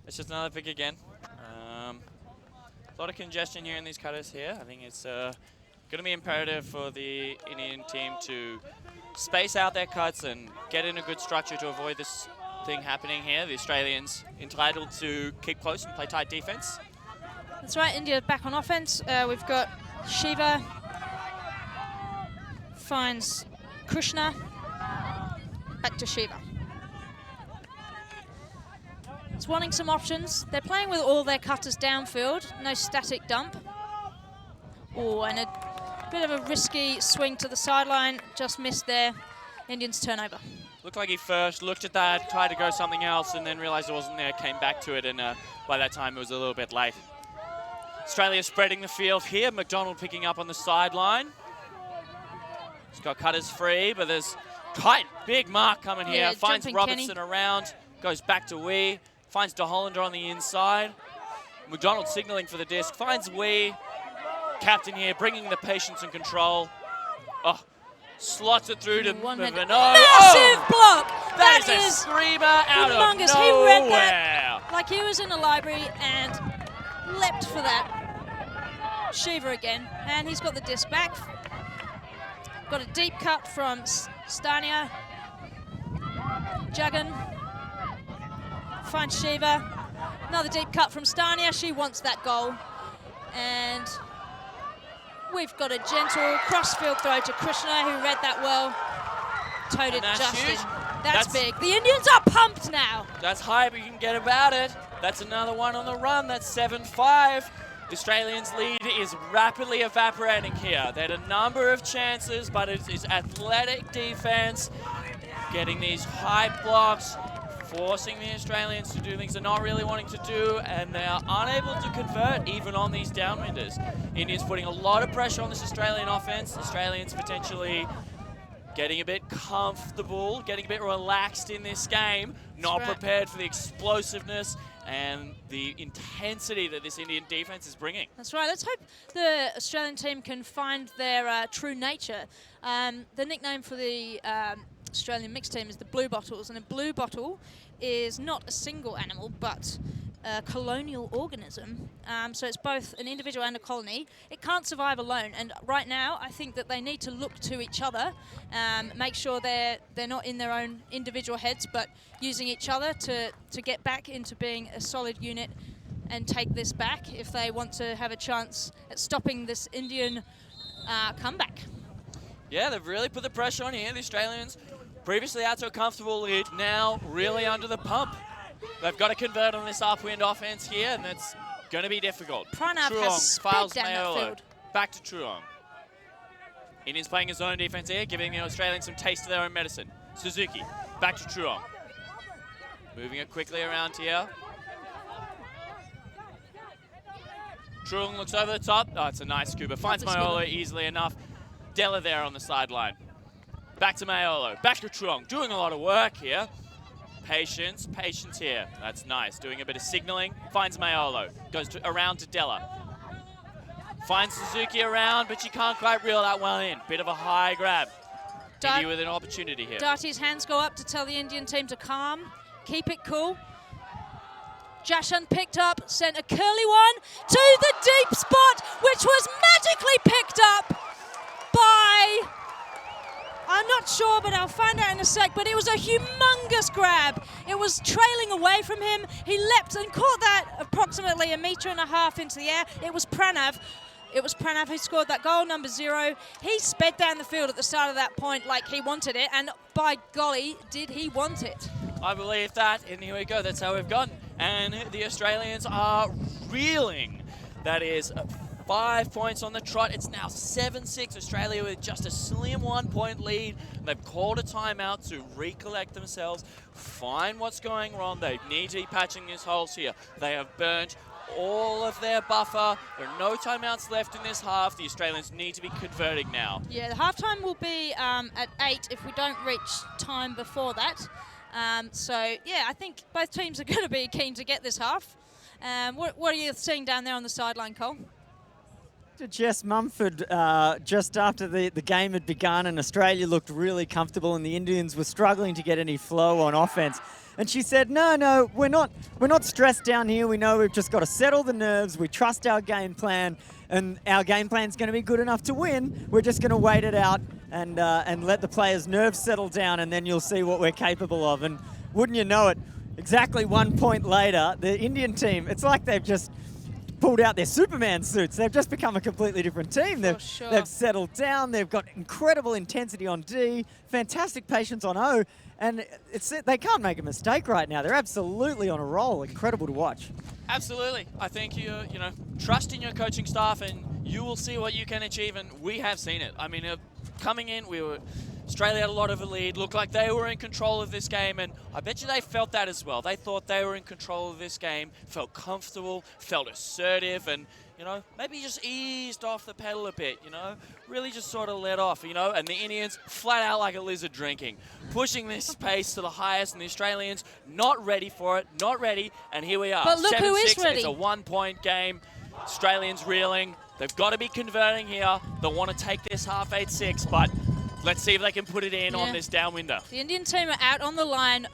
It's just another pick again. A lot of congestion here in these cutters here. I think it's going to be imperative for the Indian team to space out their cuts and get in a good structure to avoid this thing happening here. The Australians entitled to keep close and play tight defense. That's right, India back on offense. We've got Shiva finds Krishna. Back to Shiva. It's wanting some options. They're playing with all their cutters downfield. No static dump. Oh, and a bit of a risky swing to the sideline. Just missed there. Indians turnover. Looked like he first looked at that, tried to go something else, and then realized it wasn't there, came back to it, and by that time it was a little bit late. Australia spreading the field here. McDonald picking up on the sideline. He's got cutters free, but there's tight, big mark coming here. Yeah, finds jumping Robertson Kenny. around, goes back to Wee, finds De Hollander on the inside. McDonald signaling for the disc, finds Wee. Captain here, bringing the patience and control. Oh, slots it through to One-handed. Massive block! That is a screamer out humongous. of He nowhere. read that like he was in a library and leapt for that. Shiva again, and he's got the disc back. Got a deep cut from Stania. Jagan finds Shiva. Another deep cut from Stania. She wants that goal. And we've got a gentle cross-field throw to Krishna, who read that well. Toted just huge. in. That's big. The Indians are pumped now. That's high, but you can get about it. That's another one on the run. That's 7-5. The Australians' lead is rapidly evaporating here. They had a number of chances, but it is athletic defense, getting these high blocks, forcing the Australians to do things they're not really wanting to do, and they are unable to convert even on these downwinders. Indians putting a lot of pressure on this Australian offense. Australians potentially getting a bit comfortable, getting a bit relaxed in this game, not prepared for the explosiveness and the intensity that this Indian defense is bringing. That's right. Let's hope the Australian team can find their true nature. The nickname for the Australian mixed team is the Blue Bottles, and a blue bottle is not a single animal, but a colonial organism. So it's both an individual and a colony. It can't survive alone, and right now I think that they need to look to each other, make sure they're not in their own individual heads, but using each other to get back into being a solid unit and take this back if they want to have a chance at stopping this Indian comeback. Yeah, they've really put the pressure on here. The Australians previously out to a comfortable lead, now really under the pump. They've got to convert on this upwind offense here, and that's going to be difficult. Pranav Truong has sped files down that Mayolo. field. Back to Truong. Indians playing his own defense here, giving the Australians some taste of their own medicine. Suzuki, back to Truong. Moving it quickly around here. Truong looks over the top. Oh, it's a nice scuba. Finds Mayolo easily enough. Della there on the sideline. Back to Mayolo. Back to Truong. Doing a lot of work here. Patience here. That's nice. Doing a bit of signaling. Finds Mayolo. Goes around to Della. Finds Suzuki around, but she can't quite reel that one in. Bit of a high grab. India with an opportunity here. Darty's hands go up to tell the Indian team to calm. Keep it cool. Jashan picked up, sent a curly one to the deep spot, which was magically picked up by, I'm not sure, but I'll find out in a sec, but it was a humongous grab. It was trailing away from him. He leapt and caught that approximately 1.5 meters into the air. It was Pranav. It was Pranav who scored that goal, number 0. He sped down the field at the start of that point like he wanted it, and by golly, did he want it. I believe that, and here we go, that's how we've gone. And the Australians are reeling. That is 5 points on the trot. It's now 7-6, Australia with just a slim 1-point lead. They've called a timeout to recollect themselves, find what's going wrong. They need to be patching these holes here. They have burnt all of their buffer. There are no timeouts left in this half. The Australians need to be converting now. Yeah, the halftime will be at 8 if we don't reach time before that. So, yeah, I think both teams are going to be keen to get this half. What are you seeing down there on the sideline, Cole? Jess Mumford, just after the game had begun and Australia looked really comfortable and the Indians were struggling to get any flow on offense. And she said, no, we're not stressed down here. We know we've just got to settle the nerves. We trust our game plan, and our game plan's going to be good enough to win. We're just going to wait it out and let the players' nerves settle down, and then you'll see what we're capable of. And wouldn't you know it, exactly 1 point later, the Indian team, it's like they've just pulled out their Superman suits. They've just become a completely different team. They've settled down. They've got incredible intensity on D, fantastic patience on O, and they can't make a mistake right now. They're absolutely on a roll. Incredible to watch. Absolutely. I think you trust in your coaching staff, and you will see what you can achieve, and we have seen it. I mean, coming in, Australia had a lot of a lead, looked like they were in control of this game, and I bet you they felt that as well. They thought they were in control of this game, felt comfortable, felt assertive, and, maybe just eased off the pedal a bit, really just sort of let off, and the Indians flat out like a lizard drinking, pushing this pace to the highest, and the Australians not ready for it, not ready, and here we are. But look who is ready. It's a 1-point game. Australians reeling. They've got to be converting here. They want to take this half 8-6, but let's see if they can put it in on this downwinder. The Indian team are out on the line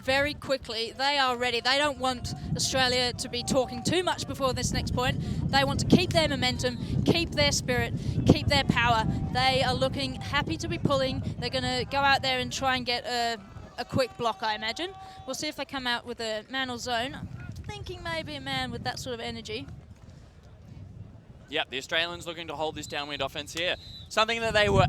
very quickly. They are ready. They don't want Australia to be talking too much before this next point. They want to keep their momentum, keep their spirit, keep their power. They are looking happy to be pulling. They're going to go out there and try and get a quick block, I imagine. We'll see if they come out with a man or zone. I'm thinking maybe a man with that sort of energy. Yep, the Australians looking to hold this downwind offense here. Something that they were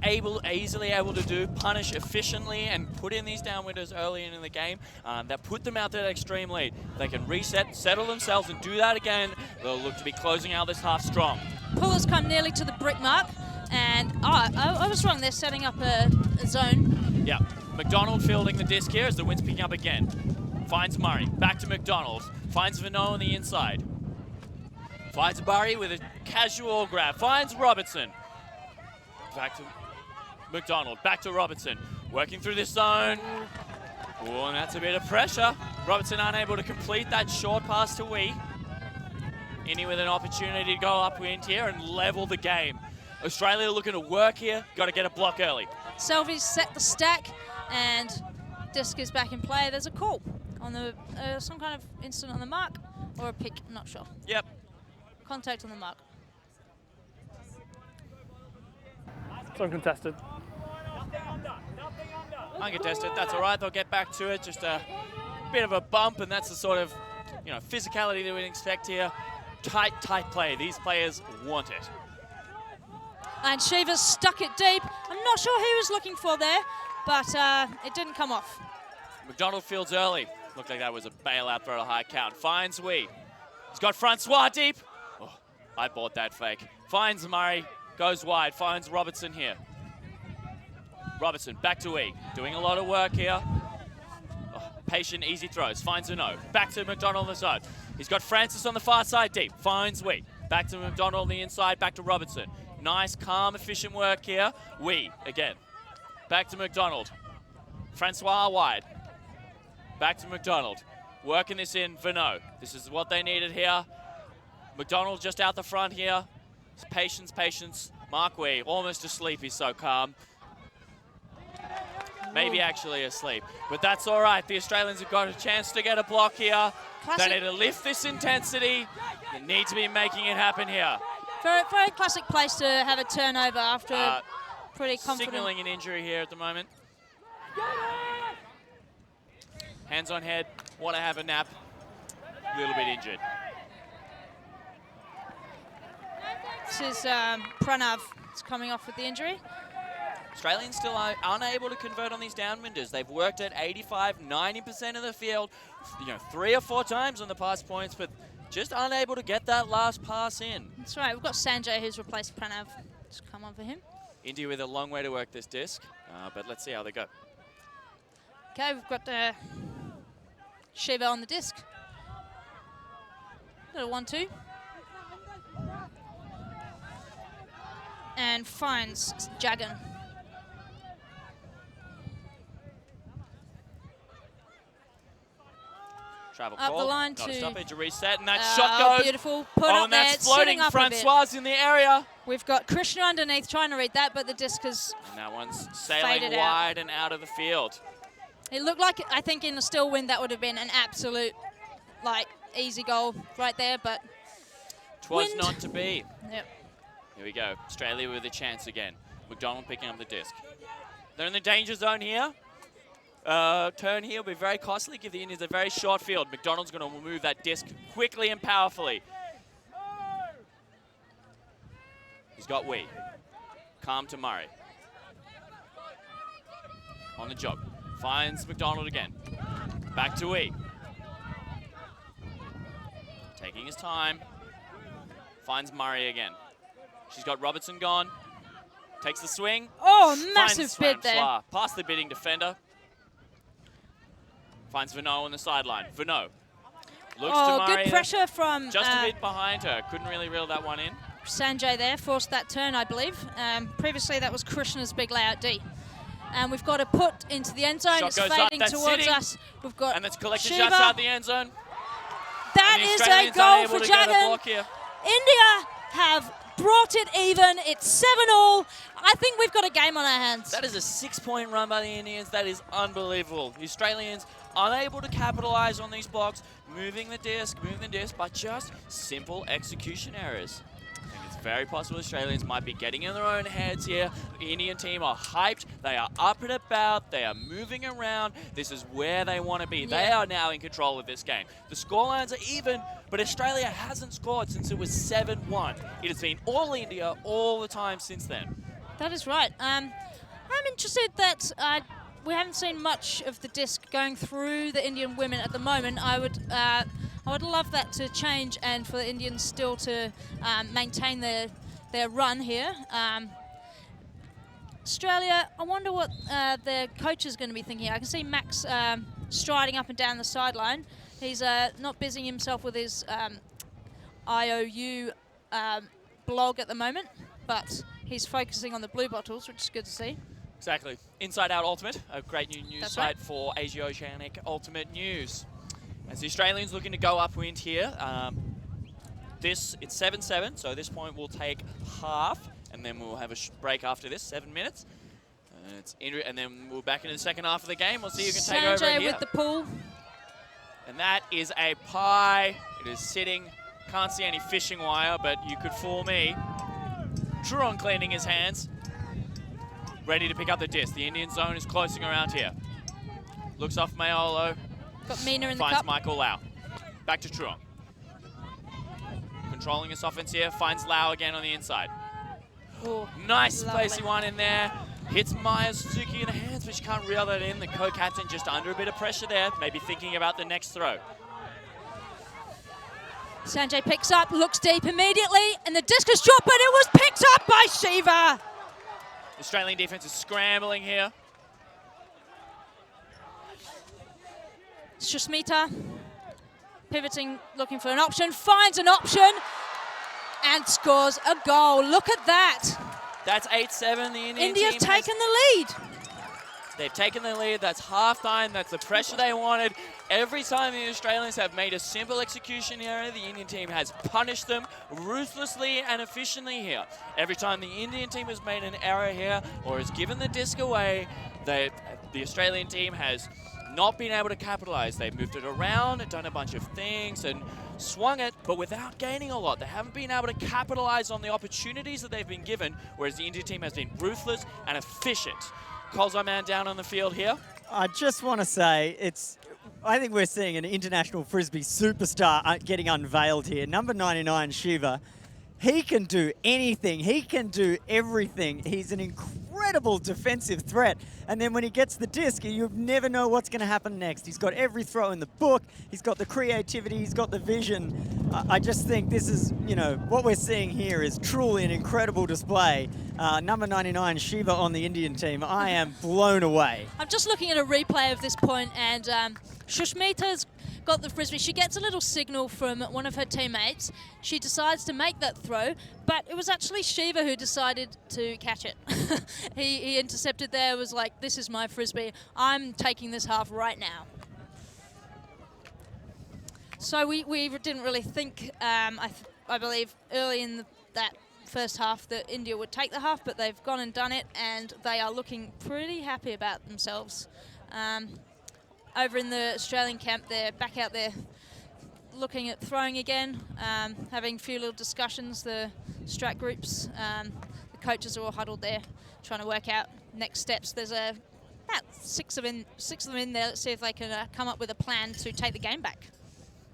easily able to do, punish efficiently and put in these downwinders early in the game that put them out to that extreme lead. They can reset, settle themselves and do that again. They'll look to be closing out this half strong. Pullers come nearly to the brick mark, and I was wrong. They're setting up a zone. Yeah, McDonald fielding the disc here as the wind's picking up again. Finds Murray, back to McDonald, finds Vino on the inside. Finds Murray with a casual grab. Finds Robertson. Back to McDonald. Back to Robertson. Working through this zone. Oh, and that's a bit of pressure. Robertson unable to complete that short pass to Wee. Indy with an opportunity to go upwind here and level the game. Australia looking to work here. Got to get a block early. Selby's set the stack, and disc is back in play. There's a call on the some kind of incident on the mark or a pick. I'm not sure. Yep. Contact on the mark. It's uncontested. Uncontested, that's all right. They'll get back to it. Just a bit of a bump, and that's the sort of physicality that we'd expect here. Tight play. These players want it. And Shiva's stuck it deep. I'm not sure who he was looking for there, but it didn't come off. McDonald fields early. Looked like that was a bailout throw to high count. Finds Wee. He's got Francois deep. Oh, I bought that fake. Finds Murray. Goes wide. Finds Robertson here. Robertson back to Wee. Doing a lot of work here. Oh, patient, easy throws. Finds Vino. Back to McDonald on the side. He's got Francis on the far side deep. Finds Wee. Back to McDonald on the inside. Back to Robertson. Nice, calm, efficient work here. Wee again. Back to McDonald. Francois wide. Back to McDonald. Working this in, Vino. This is what they needed here. McDonald just out the front here. Patience. Mark Wee, almost asleep, he's so calm. Maybe actually asleep, but that's all right. The Australians have got a chance to get a block here. They need to lift this intensity. They need to be making it happen here. Very classic place to have a turnover after pretty confident. Signaling an injury here at the moment. Hands on head, want to have a nap. A little bit injured. This is Pranav. It's coming off with the injury. Australians still are unable to convert on these downwinders. They've worked at 85, 90% of the field, 3 or 4 times on the pass points, but just unable to get that last pass in. That's right. We've got Sanjay who's replaced Pranav. Just come on for him. India with a long way to work this disc, but let's see how they go. Okay, we've got Shiva on the disc. Little 1-2. And finds Jagan. Travel up call, the line not to a stoppage, a reset, and that shot goes. Beautiful. Put oh, up and there. that's floating. Francois in the area. We've got Krishna underneath trying to read that, but the disc is and that one's sailing wide and out of the field. It looked like, I think in a still wind, that would have been an absolute, easy goal right there, but 'twas not to be. Yep. Here we go. Australia with a chance again. McDonald picking up the disc. They're in the danger zone here. Turn here will be very costly. Give the Indians a very short field. McDonald's going to move that disc quickly and powerfully. He's got Wee. Calm to Murray. On the jog. Finds McDonald again. Back to Wee. Taking his time. Finds Murray again. She's got Robertson gone. Takes the swing. Oh, massive Finds bid there. Swanfla past the bidding defender. Finds Vernot on the sideline. Vernot looks to Murray. Good pressure from Just a bit behind her. Couldn't really reel that one in. Sanjay there, forced that turn, I believe. Previously, that was Krishna's big layout D. And we've got a put into the end zone. Shot It's goes up, fading that's towards sitting. us. We've got And that's collected Shiva. shots out the end zone. That And the is a Australians goal unable for to get a Jagan. block here. India have brought it even. It's 7-all. I think we've got a game on our hands. That is a 6-point run by the Indians. That is unbelievable. The Australians unable to capitalize on these blocks, moving the disc, but just simple execution errors. I think it's very possible Australians might be getting in their own heads here. The Indian team are hyped. They are up and about. They are moving around. This is where they want to be. They are now in control of this game. The scorelines are even, but Australia hasn't scored since it was 7-1. It has been all India all the time since then. That is right. I'm interested that we haven't seen much of the disc going through the Indian women at the moment. I would love that to change and for the Indians still to maintain their run here. Australia, I wonder what their coach is going to be thinking. I can see Max striding up and down the sideline. He's not busying himself with his IOU blog at the moment, but he's focusing on the blue bottles, which is good to see. Exactly. Inside Out Ultimate, a great new news That's site right. for Asia Oceanic Ultimate News. As the Australians looking to go upwind here, it's 7-7, so at this point we'll take half, and then we'll have a break after this, 7 minutes. And then we're back into the second half of the game. We'll see who can take over Sanjay here. with the pull. And that is a pie. It is sitting. Can't see any fishing wire, but you could fool me. Truong cleaning his hands. Ready to pick up the disc. The Indian zone is closing around here. Looks off Mayolo. Got Mina in the Finds cup. Michael Lau. Back to Truong. Controlling his offense here. Finds Lau again on the inside. Ooh, Nice lovely. spacey one in there. Hits Maya Suzuki in the hands, but she can't reel that in. The co-captain just under a bit of pressure there, maybe thinking about the next throw. Sanjay picks up, looks deep immediately, and the disc is dropped, but it was picked up by Shiva. The Australian defense is scrambling here. Shushmita pivoting, looking for an option, finds an option, and scores a goal. Look at that. That's 8-7. The Indian India's team taken the lead. They've taken the lead. That's half-time. That's the pressure they wanted. Every time the Australians have made a simple execution error, the Indian team has punished them ruthlessly and efficiently here. Every time the Indian team has made an error here or has given the disc away, the Australian team has not been able to capitalize. They've moved it around, done a bunch of things, and swung it, but without gaining a lot. They haven't been able to capitalize on the opportunities that they've been given, whereas the Indian team has been ruthless and efficient. Cole's our man down on the field here. I just want to say, I think we're seeing an international Frisbee superstar getting unveiled here. Number 99, Shiva. He can do anything. He can do everything. He's an incredible defensive threat. And then when he gets the disc, you never know what's going to happen next. He's got every throw in the book. He's got the creativity. He's got the vision. I just think this is, what we're seeing here is truly an incredible display. Number 99, Shiva on the Indian team. I am blown away. I'm just looking at a replay of this point, and Shushmita's got the Frisbee. She gets a little signal from one of her teammates. She decides to make that throw, but it was actually Shiva who decided to catch it. He intercepted there, was like, this is my Frisbee. I'm taking this half right now. So we didn't really think, I believe, early in that first half that India would take the half, but they've gone and done it, and they are looking pretty happy about themselves. Over in the Australian camp, they're back out there looking at throwing again, having a few little discussions, the strat groups. The coaches are all huddled there trying to work out next steps. There's about six of them in there. Let's see if they can come up with a plan to take the game back.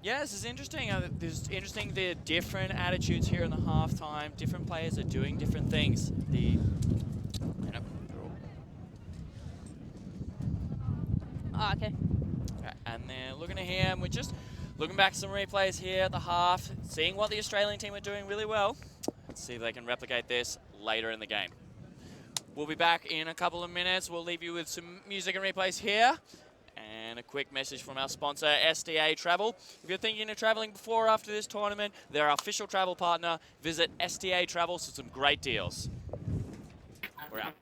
Yeah, this is interesting. There's interesting the different attitudes here in the halftime. Different players are doing different things. Oh, okay. And they're looking at him. We're just looking back at some replays here at the half, seeing what the Australian team are doing really well. Let's see if they can replicate this later in the game. We'll be back in a couple of minutes. We'll leave you with some music and replays here. And a quick message from our sponsor, SDA Travel. If you're thinking of traveling before or after this tournament, they're our official travel partner. Visit SDA Travel for some great deals. We're out.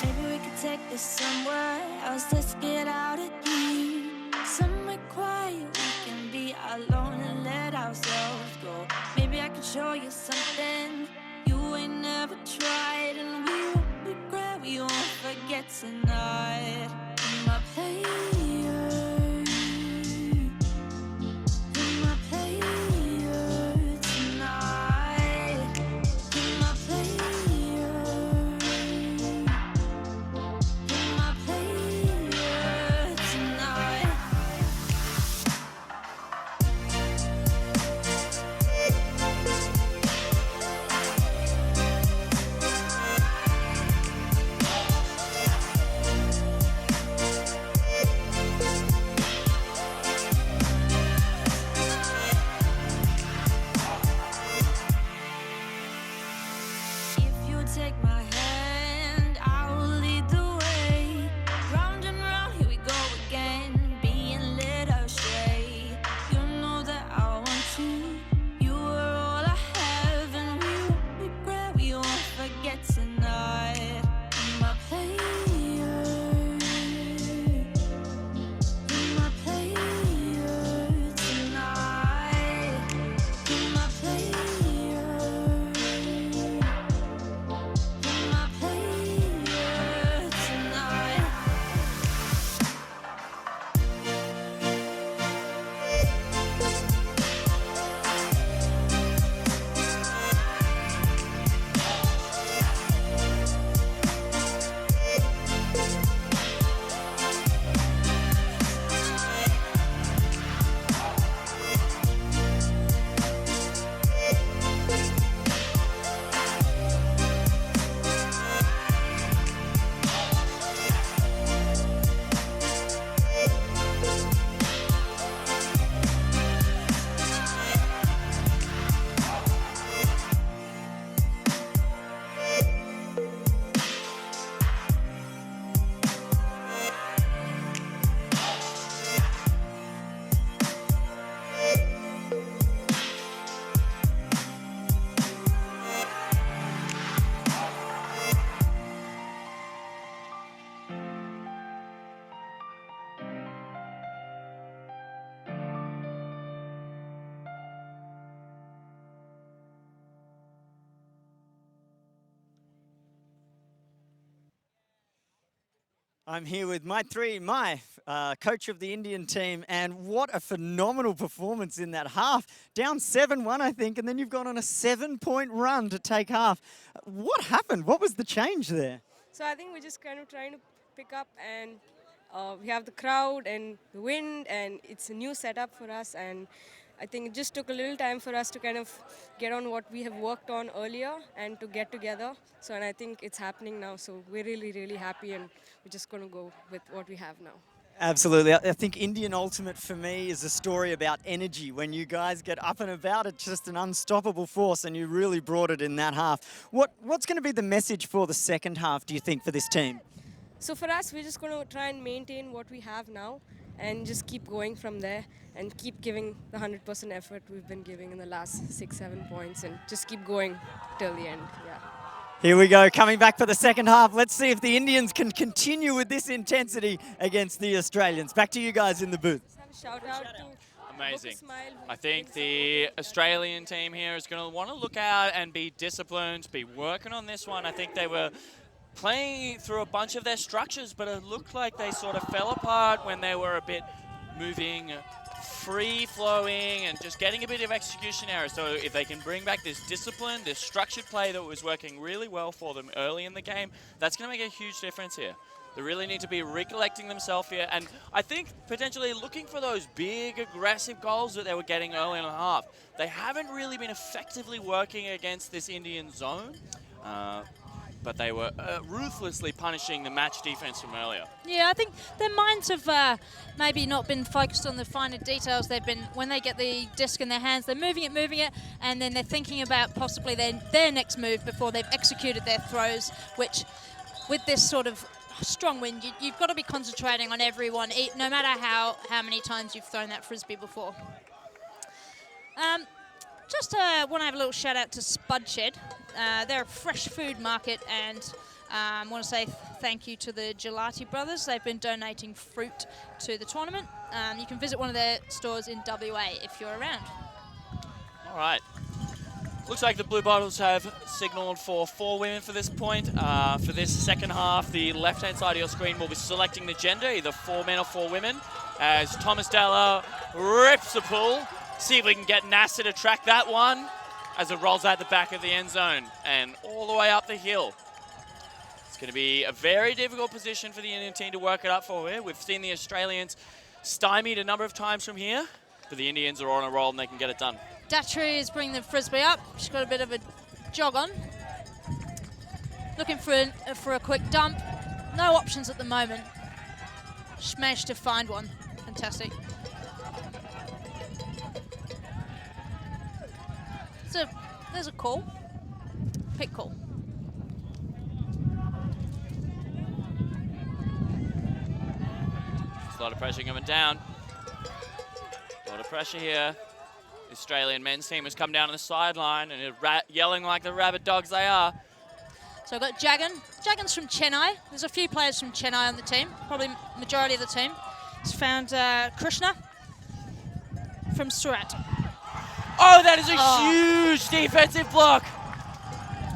Maybe we could take this somewhere else. Let's get out of here. Somewhere quiet, we can be alone and let ourselves go. Maybe I can show you something you ain't never tried, and we won't regret, we won't forget tonight. In my player, in my player tonight. In my player, in my player tonight. If you take my hand, I will lead the way. Round and round, here we go again, being led astray. You know that I want you. You are all I have, and we won't regret, we won't forget tonight. In my player, in my player tonight. In my player, in my player tonight. I'm here with my coach of the Indian team, and what a phenomenal performance in that half. Down 7-1, I think, and then you've gone on a 7-point run to take half. What happened? What was the change there? So I think we're just kind of trying to pick up, and we have the crowd and the wind, and it's a new setup for us, and I think it just took a little time for us to kind of get on what we have worked on earlier and to get together. So, and I think it's happening now. So we're really, really happy, and we're just going to go with what we have now. Absolutely. I think Indian Ultimate for me is a story about energy. When you guys get up and about, it's just an unstoppable force, and you really brought it in that half. What's going to be the message for the second half, do you think, for this team? So for us, we're just going to try and maintain what we have now and just keep going from there and keep giving the 100% effort we've been giving in the last 6-7 points, and just keep going till the end. Yeah. Here we go, coming back for the second half. Let's see if the Indians can continue with this intensity against the Australians. Back to you guys in the booth. Let's have a shout out to Amazing. Smile, I think the Australian team here is going to want to look out and be disciplined, be working on this one. I think they were playing through a bunch of their structures, but it looked like they sort of fell apart when they were a bit moving free-flowing and just getting a bit of execution error. So if they can bring back this discipline, this structured play that was working really well for them early in the game, that's going to make a huge difference here. They really need to be recollecting themselves here, and I think potentially looking for those big, aggressive goals that they were getting early in the half. They haven't really been effectively working against this Indian zone, but they were ruthlessly punishing the match defense from earlier. Yeah, I think their minds have maybe not been focused on the finer details. They've been, when they get the disc in their hands, they're moving it, and then they're thinking about possibly their next move before they've executed their throws, which with this sort of strong wind, you've got to be concentrating on everyone, no matter how many times you've thrown that frisbee before. Just want to have a little shout out to Spud Shed. They're a fresh food market, and I want to say thank you to the Gelati brothers. They've been donating fruit to the tournament. You can visit one of their stores in WA if you're around. All right. Looks like the Blue Bottles have signalled for 4 women for this point. For this second half, the left-hand side of your screen will be selecting the gender, either 4 men or 4 women, as Thomas Della rips a pull. See if we can get NASA to track that one as it rolls out the back of the end zone and all the way up the hill. It's going to be a very difficult position for the Indian team to work it up for here. We've seen the Australians stymied a number of times from here, but the Indians are on a roll and they can get it done. Datri is bringing the frisbee up. She's got a bit of a jog on. Looking for a quick dump. No options at the moment. She managed to find one. Fantastic. So there's a call. Pick call. There's a lot of pressure coming down. A lot of pressure here. The Australian men's team has come down on the sideline and are yelling like the rabid dogs they are. So I've got Jagan. Jagan's from Chennai. There's a few players from Chennai on the team, probably majority of the team. It's found Krishna from Surat. Oh, that is a huge defensive block.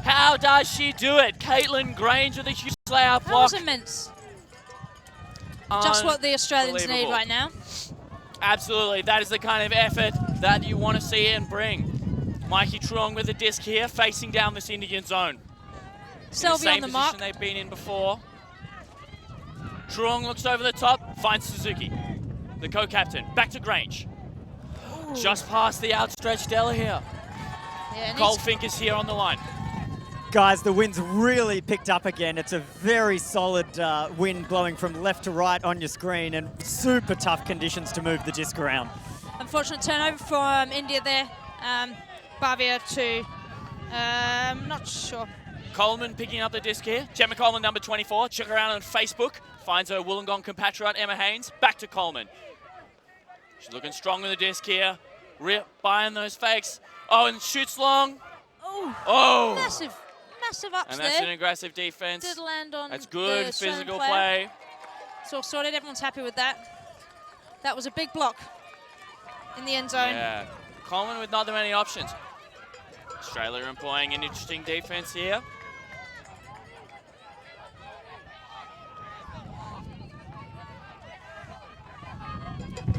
How does she do it? Caitlin Grange with a huge layout block. That was immense. Just what the Australians need right now. Absolutely, that is the kind of effort that you want to see and bring. Mikey Truong with the disc here, facing down this Indian zone. Selby on the mark. Same position they've been in before. Truong looks over the top, finds Suzuki, the co-captain. Back to Grange. Ooh. Just past the outstretched Della here. Yeah, Goldfink is here on the line. Guys, the wind's really picked up again. It's a very solid wind blowing from left to right on your screen, and super tough conditions to move the disc around. Unfortunate turnover from India there. Bhavya to, not sure. Coleman picking up the disc here. Gemma Coleman, number 24. Check her out on Facebook. Finds her Wollongong compatriot, Emma Haynes. Back to Coleman. She's looking strong with the disc here. Buying those fakes. Oh, and shoots long. Oh! Massive ups and that's there. An aggressive defense. Did land on That's good the physical player. play. It's all sorted. Everyone's happy with that. That was a big block in the end zone. Yeah. Coleman with not that many options. Australia employing an interesting defense here.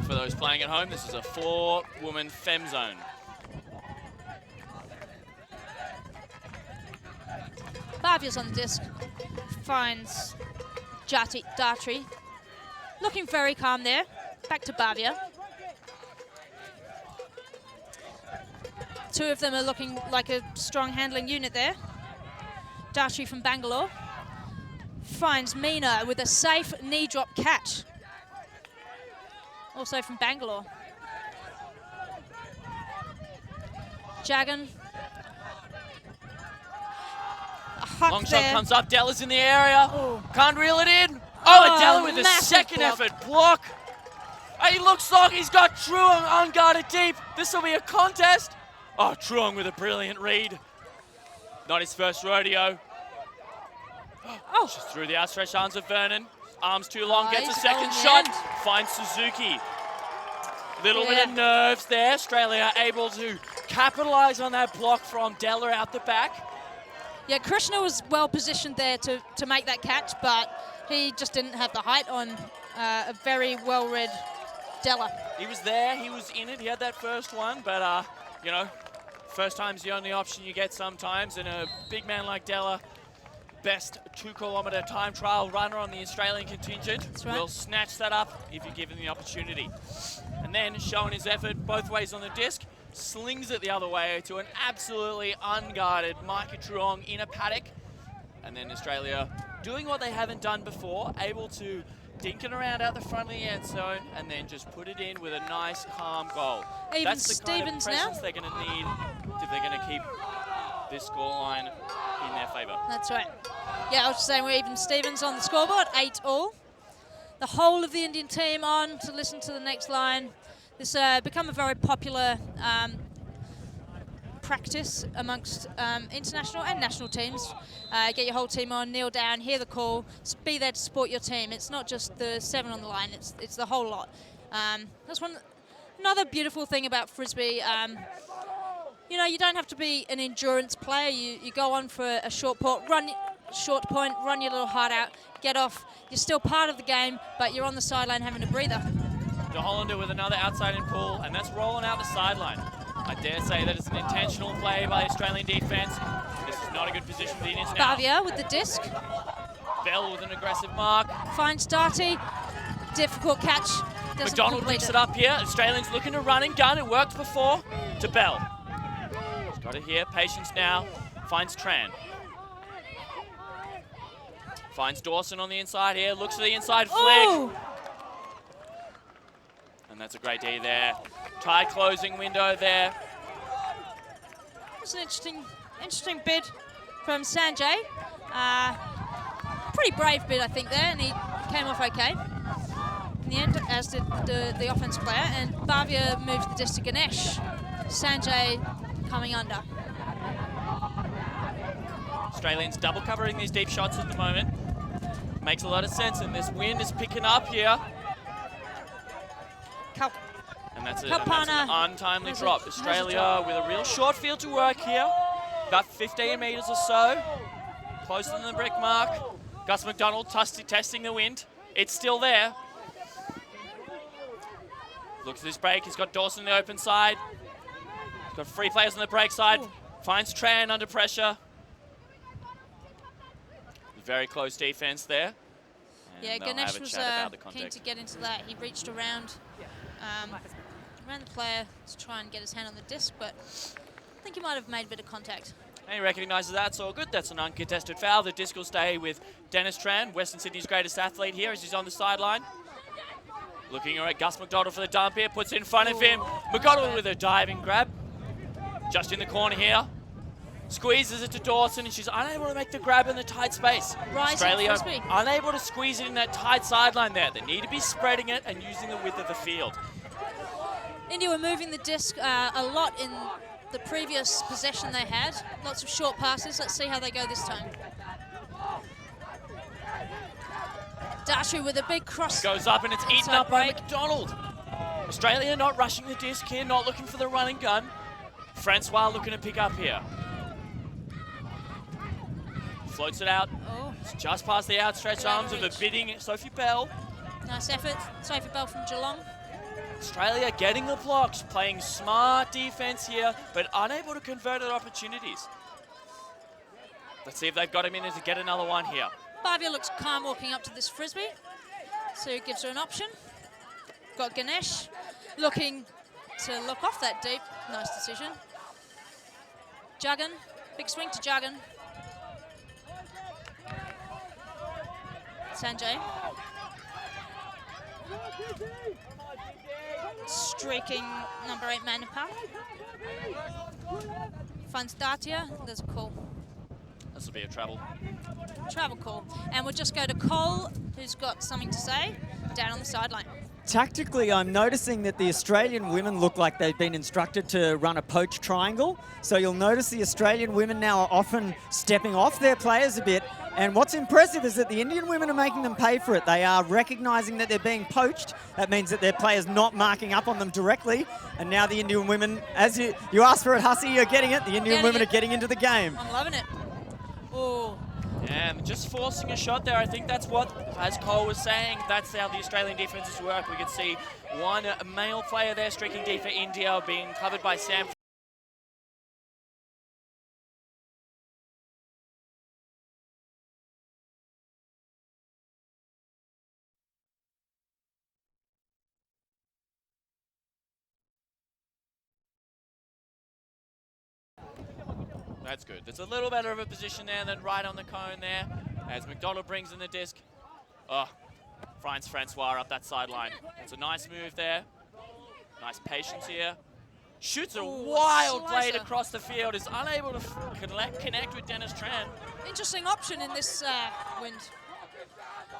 For those playing at home, this is a 4-woman fem zone. Bhavya's on the disc. Finds Datri. Looking very calm there. Back to Bhavya. Two of them are looking like a strong handling unit there. Datri from Bangalore finds Meena with a safe knee drop catch. Also from Bangalore. Jagan. Long shot comes up, Della's in the area. Can't reel it in. Oh, Della with a second effort block. He looks like he's got Truong unguarded deep. This will be a contest. Oh, Truong with a brilliant read. Not his first rodeo. Oh, just through the outstretched arms of Vernon. Arms too long, gets a second shot. Finds Suzuki. Little bit of nerves there. Australia able to capitalize on that block from Della out the back. Yeah, Krishna was well positioned there to make that catch, but he just didn't have the height on a very well-read Della. He was there, he was in it, he had that first one, but, you know, first time's the only option you get sometimes, and a big man like Della, best 2-kilometre time trial runner on the Australian contingent, will snatch that up if you're given the opportunity. And then, showing his effort both ways on the disc, slings it the other way to an absolutely unguarded Micah Truong in a paddock. And then Australia doing what they haven't done before, able to dink it around out the front of the end zone and then just put it in with a nice, calm goal. Even That's the Stevens kind of now. presence they're going to need if they're going to keep this scoreline in their favour. That's right. Yeah, I was just saying we're even Stevens on the scoreboard, 8-all. The whole of the Indian team on to listen to the next line. This become a very popular practice amongst international and national teams. Get your whole team on, kneel down, hear the call, be there to support your team. It's not just the 7 on the line, it's the whole lot. That's another beautiful thing about Frisbee. You know, you don't have to be an endurance player. You go on for a short point, run your little heart out, get off. You're still part of the game, but you're on the sideline having a breather. De Hollander with another outside in pull, and that's rolling out the sideline. I dare say that it's an intentional play by the Australian defence. This is not a good position for the Indians now. Bavia with the disc. Bell with an aggressive mark. Finds Darty. Difficult catch. McDonald picks it up here. Australians looking to run and gun. It worked before. To Bell. He's got it here. Patience now. Finds Tran. Finds Dawson on the inside here. Looks for the inside flick. Oh. And that's a great D there. Tight closing window there. It's an interesting bid from Sanjay. Pretty brave bid, I think, there, and he came off okay in the end, as did the offense player. And Bhavia moves the disc to Ganesh. Sanjay coming under. Australians double covering these deep shots at the moment. Makes a lot of sense, and this wind is picking up here. And that's an untimely drop. Australia with a real short field to work here. About 15 metres or so. Closer than the brick mark. Gus McDonald testing the wind. It's still there. Looks at this break. He's got Dawson on the open side. He's got 3 players on the break side. Finds Tran under pressure. Very close defence there. Yeah, Ganesh was keen to get into that. He reached around the player to try and get his hand on the disc, but I think he might have made a bit of contact. And he recognises that's all good. That's an uncontested foul. The disc will stay with Dennis Tran, Western Sydney's greatest athlete here as he's on the sideline. Looking at Gus McDonald for the dump here, puts it in front of him. McDonald with a diving grab. Just in the corner here. Squeezes it to Dawson, and she's unable to make the grab in the tight space. Australia unable to squeeze it in that tight sideline there. They need to be spreading it and using the width of the field. India were moving the disc a lot in the previous possession they had. Lots of short passes. Let's see how they go this time. Dashu with a big cross. Goes up and it's eaten up by McDonald. Australia not rushing the disc here, not looking for the run and gun. Francois looking to pick up here. Floats it out. Oh. It's just past the outstretched arms of a bidding Sophie Bell. Nice effort. Sophie Bell from Geelong. Australia getting the blocks, playing smart defence here, but unable to convert at opportunities. Let's see if they've got him in to get another one here. Bhavia looks calm walking up to this Frisbee, so it gives her an option. Got Ganesh looking to look off that deep. Nice decision. Juggan, big swing to Juggan. Sanjay. Streaking number 8 Manipal. Finds Datia. There's a call. This will be a travel. Travel call. And we'll just go to Cole, who's got something to say, down on the sideline. Tactically, I'm noticing that the Australian women look like they've been instructed to run a poach triangle. So you'll notice the Australian women now are often stepping off their players a bit. And what's impressive is that the Indian women are making them pay for it. They are recognising that they're being poached. That means that their players not marking up on them directly. And now the Indian women, as you asked for it, Hussey, you're getting it. The Indian women are getting into the game. I'm loving it. Oh, And just forcing a shot there, I think that's what, as Cole was saying, that's how the Australian defenses work. We can see one male player there streaking D for India being covered by Sam. That's good. There's a little better of a position there than right on the cone there. As McDonald brings in the disc. Oh, finds Francois up that sideline. It's a nice move there. Nice patience here. Shoots a wild blade across the field. Is unable to connect with Dennis Tran. Interesting option in this wind.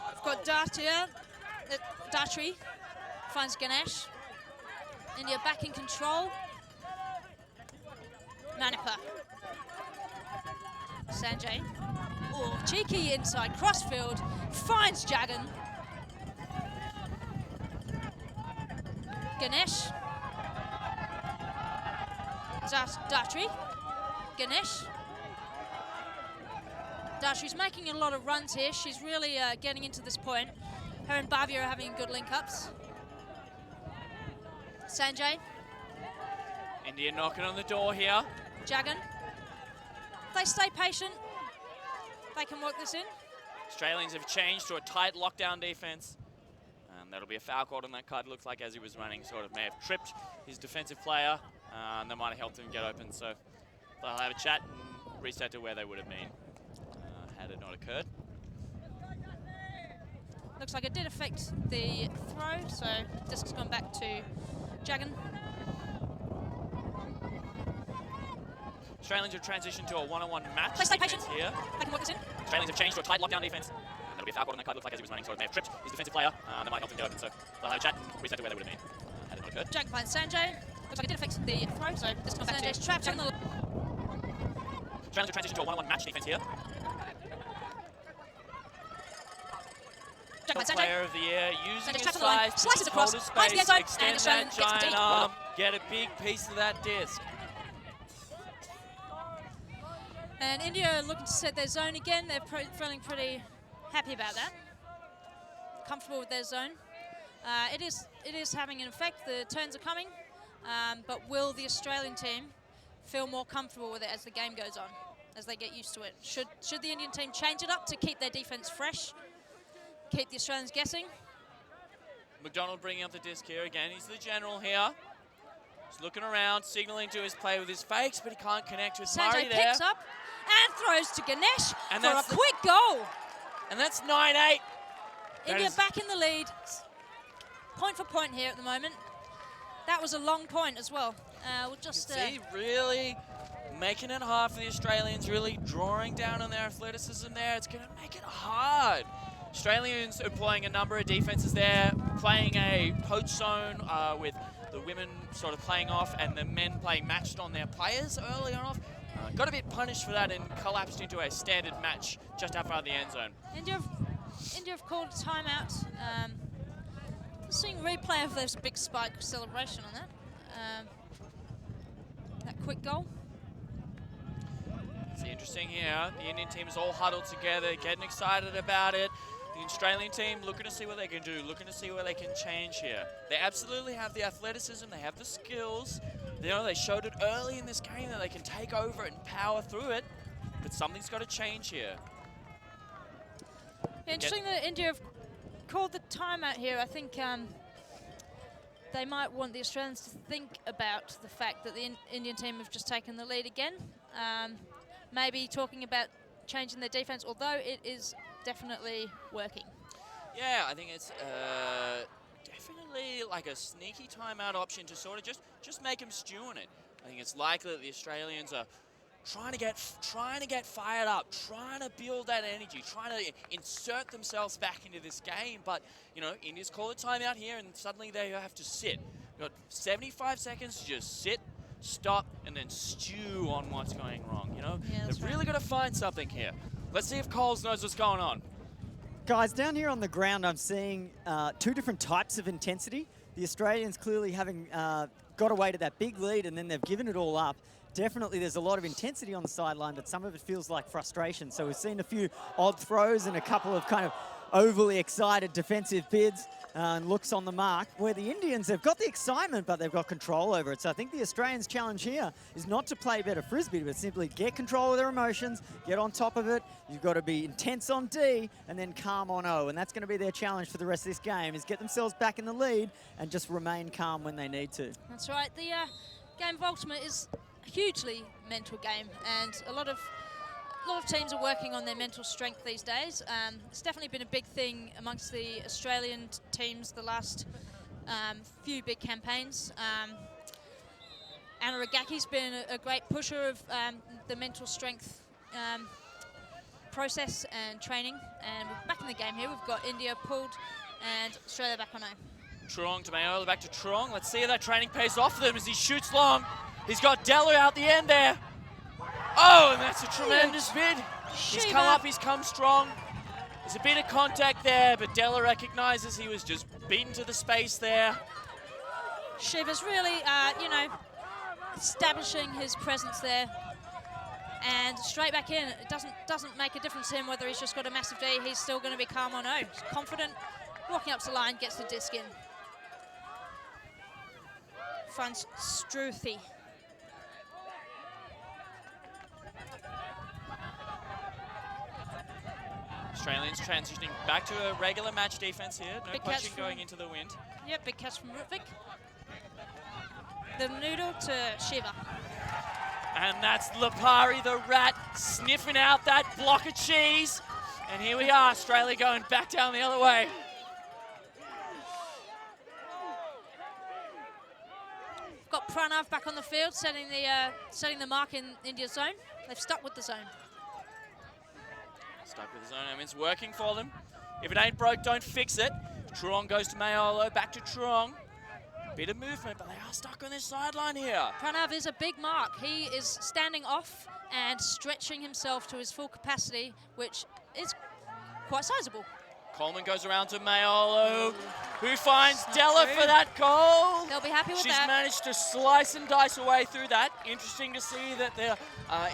We've got Dart here. Dartry finds Ganesh. India back in control. Manipa. Sanjay. Oh, cheeky inside crossfield. Finds Jagan. Ganesh. Dartry. Ganesh. Dartry's making a lot of runs here. She's really getting into this point. Her and Bhavya are having good link-ups. Sanjay. India knocking on the door here. Jagan. If they stay patient, they can work this in. Australians have changed to a tight lockdown defense. That'll be a foul called on that card. Looks like as he was running, sort of may have tripped his defensive player, and that might have helped him get open. So they'll have a chat and reset to where they would have been had it not occurred. Looks like it did affect the throw, so disc's gone back to Jagan. Australians have transitioned to a one-on-one match Stay patient here. They can work this in. Australians have changed to a tight lockdown defense. That'll be a foul called on that card. Looks like as he was running, sort of may have tripped his defensive player. That might help him get open. So they'll have a chat and reset to where they would have been had it not occurred. Jagan finds Sanjay. Looks like it did affect the throw, so disc's gone back to Sanjay's trapped on the... Australians have transitioned to a one-on-one match defense here. Player of the year, using his size to hold his space, extend that giant arm, get a big piece of that disc. And India are looking to set their zone again. They're feeling pretty happy about that. Comfortable with their zone. It is having an effect. The turns are coming, but will the Australian team feel more comfortable with it as the game goes on, as they get used to it? Should the Indian team change it up to keep their defense fresh? Keep the Australians guessing. McDonald bringing up the disc here again. He's the general here. He's looking around, signaling to his player with his fakes, but he can't connect with Murray there. Sanjay picks up and throws to Ganesh and for a quick goal. And that's 9-8. India back in the lead. Point for point here at the moment. That was a long point as well. We'll just see, really making it hard for the Australians, really drawing down on their athleticism there. It's going to make it hard. Australians employing a number of defenses there, playing a poach zone with the women sort of playing off and the men playing matched on their players early on off. Got a bit punished for that and collapsed into a standard match just outside of the end zone. India have called a timeout. Seeing replay of this big spike celebration on that. That quick goal. It's interesting here. The Indian team is all huddled together, getting excited about it. The Australian team looking to see what they can do, looking to see where they can change here. They absolutely have the athleticism, they have the skills. You know, they showed it early in this game that they can take over and power through it, but something's got to change here. Interesting that India have called the timeout here. I think they might want the Australians to think about the fact that the Indian team have just taken the lead again. Maybe talking about changing their defense, although it is definitely working. Yeah, I think it's definitely like a sneaky timeout option to sort of just make them stew on it. I think it's likely that the Australians are trying to get fired up, trying to build that energy, trying to insert themselves back into this game. But, you know, India's called a timeout here and suddenly they have to sit. You've got 75 seconds to just sit, stop, and then stew on what's going wrong, you know? Yeah, they've really got to find something here. Let's see if Coles knows what's going on. Guys, down here on the ground, I'm seeing two different types of intensity. The Australians clearly having got away to that big lead and then they've given it all up. definitely there's a lot of intensity on the sideline, but some of it feels like frustration. So we've seen a few odd throws and a couple of kind of overly excited defensive bids and looks on the mark, where the Indians have got the excitement, but they've got control over it. So I think the Australians' challenge here is not to play better Frisbee, but simply get control of their emotions, get on top of it. You've got to be intense on D and then calm on O, and that's going to be their challenge for the rest of this game, is get themselves back in the lead and just remain calm when they need to. That's right. The game of Ultimate is a hugely mental game, and a lot of teams are working on their mental strength these days. It's definitely been a big thing amongst the Australian teams the last few big campaigns. Anna Ragaki's been a great pusher of the mental strength process and training. And we're back in the game here. We've got India pulled and Australia back on O. Truong to Mayola, back to Truong. Let's see if that training pays off for them as he shoots long. He's got Della out the end there. Oh, and that's a tremendous bid. He's come up, he's come strong. There's a bit of contact there, but Della recognises he was just beaten to the space there. Shiva's really, you know, establishing his presence there. And straight back in. It doesn't make a difference to him whether he's just got a massive D. He's still going to be calm on O. He's confident, walking up to the line, gets the disc in. Finds Struthi. Australians transitioning back to a regular match defense here. No Big punching catch going into the wind. Yep, big catch from Rutvik. The noodle to Shiva. And that's Lipari the rat sniffing out that block of cheese. And here we are, Australia going back down the other way. We've got Pranav back on the field, setting the mark in India's zone. They've stuck with the zone. Stuck with the zone, I mean, it's working for them. If it ain't broke, don't fix it. Truong goes to Mayolo, back to Truong. Bit of movement, but they are stuck on this sideline here. Pranav is a big mark. He is standing off and stretching himself to his full capacity, which is quite sizable. Coleman goes around to Mayolo, who finds Della for that goal. They'll be happy with She's that. managed to slice and dice away through that. Interesting to see that the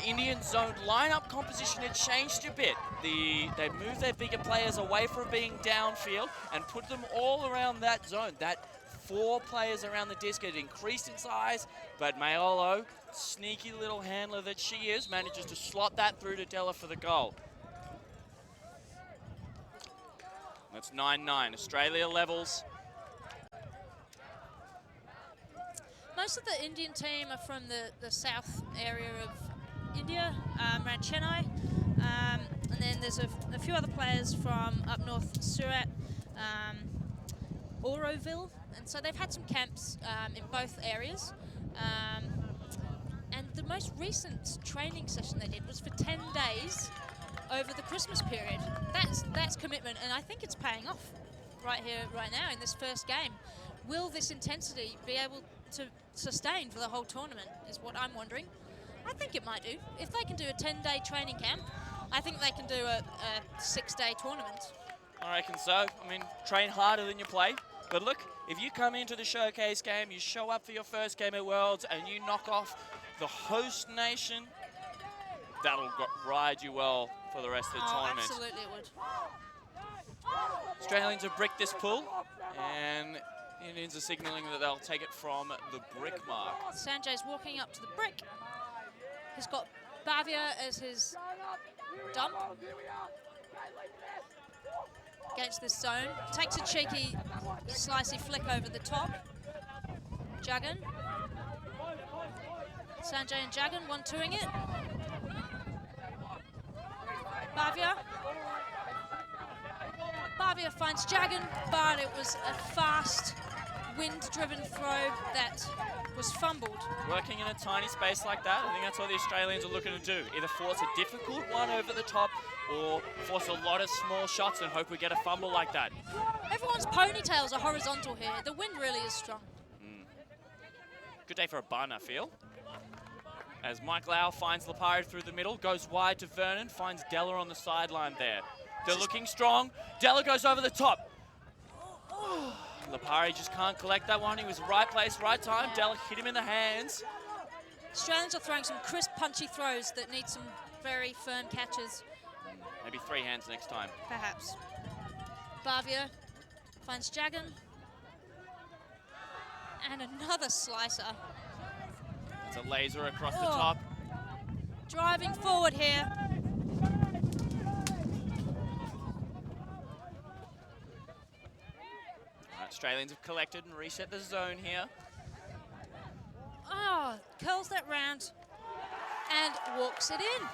Indian zone lineup composition had changed a bit. They moved their bigger players away from being downfield and put them all around that zone. That 4 players around the disc had increased in size, but Mayolo, sneaky little handler that she is, manages to slot that through to Della for the goal. That's 9-9, Australia levels. Most of the Indian team are from the south area of India, around Chennai. And then there's a few other players from up north, Surat, Auroville. And so they've had some camps in both areas. And the most recent training session they did was for 10 days over the Christmas period. That's commitment, and I think it's paying off right here, right now in this first game. Will this intensity be able to sustain for the whole tournament is what I'm wondering. I think it might do. If they can do a 10-day training camp, I think they can do a 6-day tournament. I reckon so. I mean, train harder than you play. But look, if you come into the showcase game, you show up for your first game at Worlds, and you knock off the host nation, that'll ride you well for the rest of the tournament. Absolutely it would. Australians have bricked this pool, and the Indians are signalling that they'll take it from the brick mark. Sanjay's walking up to the brick. He's got Bhavya as his dump against this zone. Takes a cheeky, slicey flick over the top. Jagan. Sanjay and Jagan 1-2ing it. Bhavya. Bhavya finds Jagan, but it was a fast, wind-driven throw that was fumbled. Working in a tiny space like that, I think that's what the Australians are looking to do. Either force a difficult one over the top or force a lot of small shots and hope we get a fumble like that. Everyone's ponytails are horizontal here. The wind really is strong. Good day for a bun, I feel. As Mike Lau finds Lipari through the middle, goes wide to Vernon, finds Della on the sideline there. They're looking strong. Della goes over the top. Lipari just can't collect that one. He was right place, right time. Della hit him in the hands. Australians are throwing some crisp, punchy throws that need some very firm catches. Maybe 3 hands next time. Perhaps. Bavia finds Jagan. And another slicer. It's a laser across the top. Driving forward here. Australians have collected and reset the zone here. Oh, curls that round and walks it in.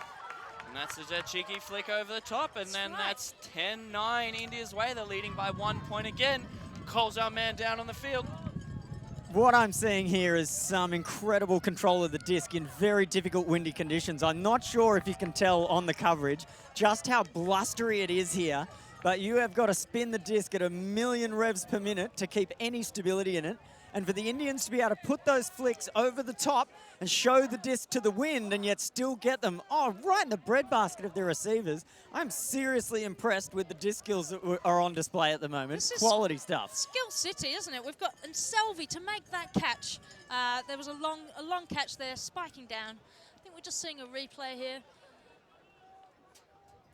And that's a cheeky flick over the top, and that's 10-9 India's way. They're leading by 1 point again. Calls our man down on the field. What I'm seeing here is some incredible control of the disc in very difficult windy conditions. I'm not sure if you can tell on the coverage just how blustery it is here, but you have got to spin the disc at 1,000,000 revs per minute to keep any stability in it. And for the Indians to be able to put those flicks over the top and show the disc to the wind and yet still get them, right in the breadbasket of their receivers. I'm seriously impressed with the disc skills that are on display at the moment. This is quality stuff. Skill City, isn't it? We've got Selvi to make that catch. There was a long catch there, spiking down. I think we're just seeing a replay here.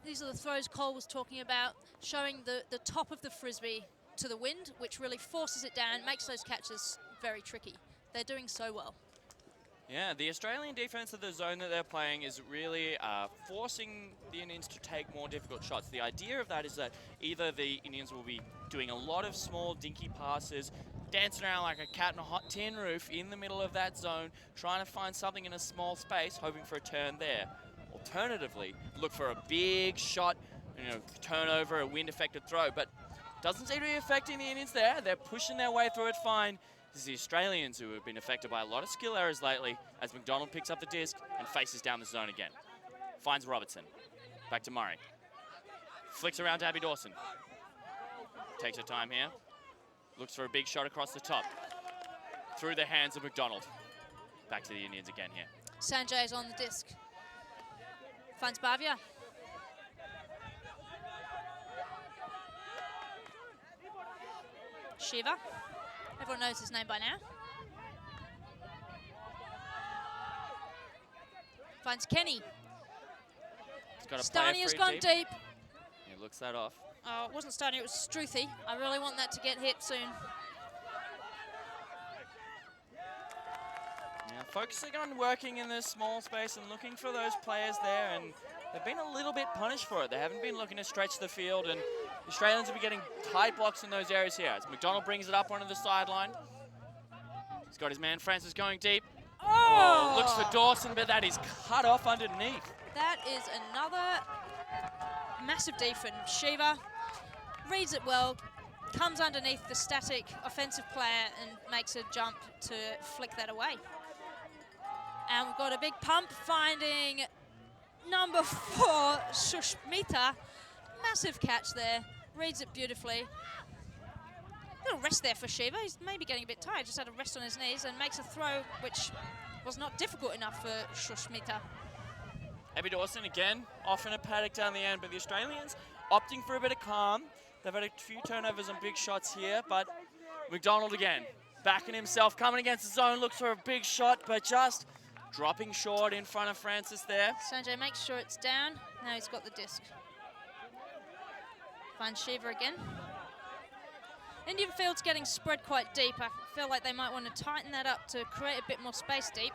These are the throws Cole was talking about, showing the top of the Frisbee to the wind, which really forces it down, makes those catches very tricky. They're doing so well. Yeah, the Australian defense of the zone that they're playing is really forcing the Indians to take more difficult shots. The idea of that is that either the Indians will be doing a lot of small, dinky passes, dancing around like a cat in a hot tin roof in the middle of that zone, trying to find something in a small space, hoping for a turn there. Alternatively, look for a big shot, turnover, a wind-affected throw, but doesn't seem to be affecting the Indians there. They're pushing their way through it fine. This is the Australians who have been affected by a lot of skill errors lately as McDonald picks up the disc and faces down the zone again. Finds Robertson. Back to Murray. Flicks around to Abby Dawson. Takes her time here. Looks for a big shot across the top. Through the hands of McDonald. Back to the Indians again here. Sanjay is on the disc. Finds Bavia. Shiva. Everyone knows his name by now. Finds Kenny. Stania's gone deep. He looks that off. Oh, it wasn't Stania, it was Struthy. I really want that to get hit soon. Yeah, focusing on working in this small space and looking for those players there, and they've been a little bit punished for it. They haven't been looking to stretch the field, and the Australians will be getting tight blocks in those areas here. As McDonald brings it up onto the sideline. He's got his man Francis going deep. Oh! Looks for Dawson, but that is cut off underneath. That is another massive D from Shiva. Reads it well, comes underneath the static offensive player and makes a jump to flick that away. And we've got a big pump finding number 4, Sushmita. Massive catch there, reads it beautifully. A little rest there for Shiva. He's maybe getting a bit tired, just had a rest on his knees and makes a throw which was not difficult enough for Sushmita. Abby Dawson again, off in a paddock down the end, but the Australians opting for a bit of calm. They've had a few turnovers and big shots here, but McDonald again, backing himself, coming against the zone, looks for a big shot, but just dropping short in front of Francis there. Sanjay makes sure it's down. Now he's got the disc. Finds Shiva again. Indian field's getting spread quite deep. I feel like they might want to tighten that up to create a bit more space deep.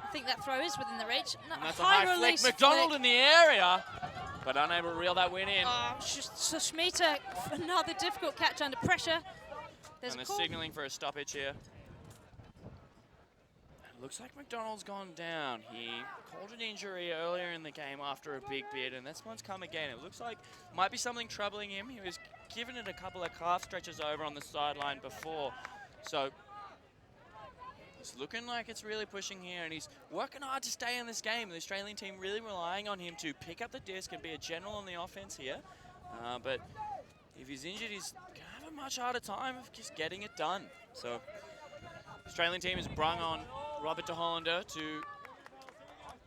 I think that throw is within the reach. No, that's a high flick. McDonald in the area, but unable to reel that win in. Sushmita, another difficult catch under pressure. And they're signaling for a stoppage here. It looks like McDonald's gone down. He called an injury earlier in the game after a big bid, and this one's come again. It looks like might be something troubling him. He was given it a couple of calf stretches over on the sideline before. So it's looking like it's really pushing here, and he's working hard to stay in this game. The Australian team really relying on him to pick up the disc and be a general on the offense here. But if he's injured, he's going to have a much harder time of just getting it done. So Australian team has brung on Robert de Hollander to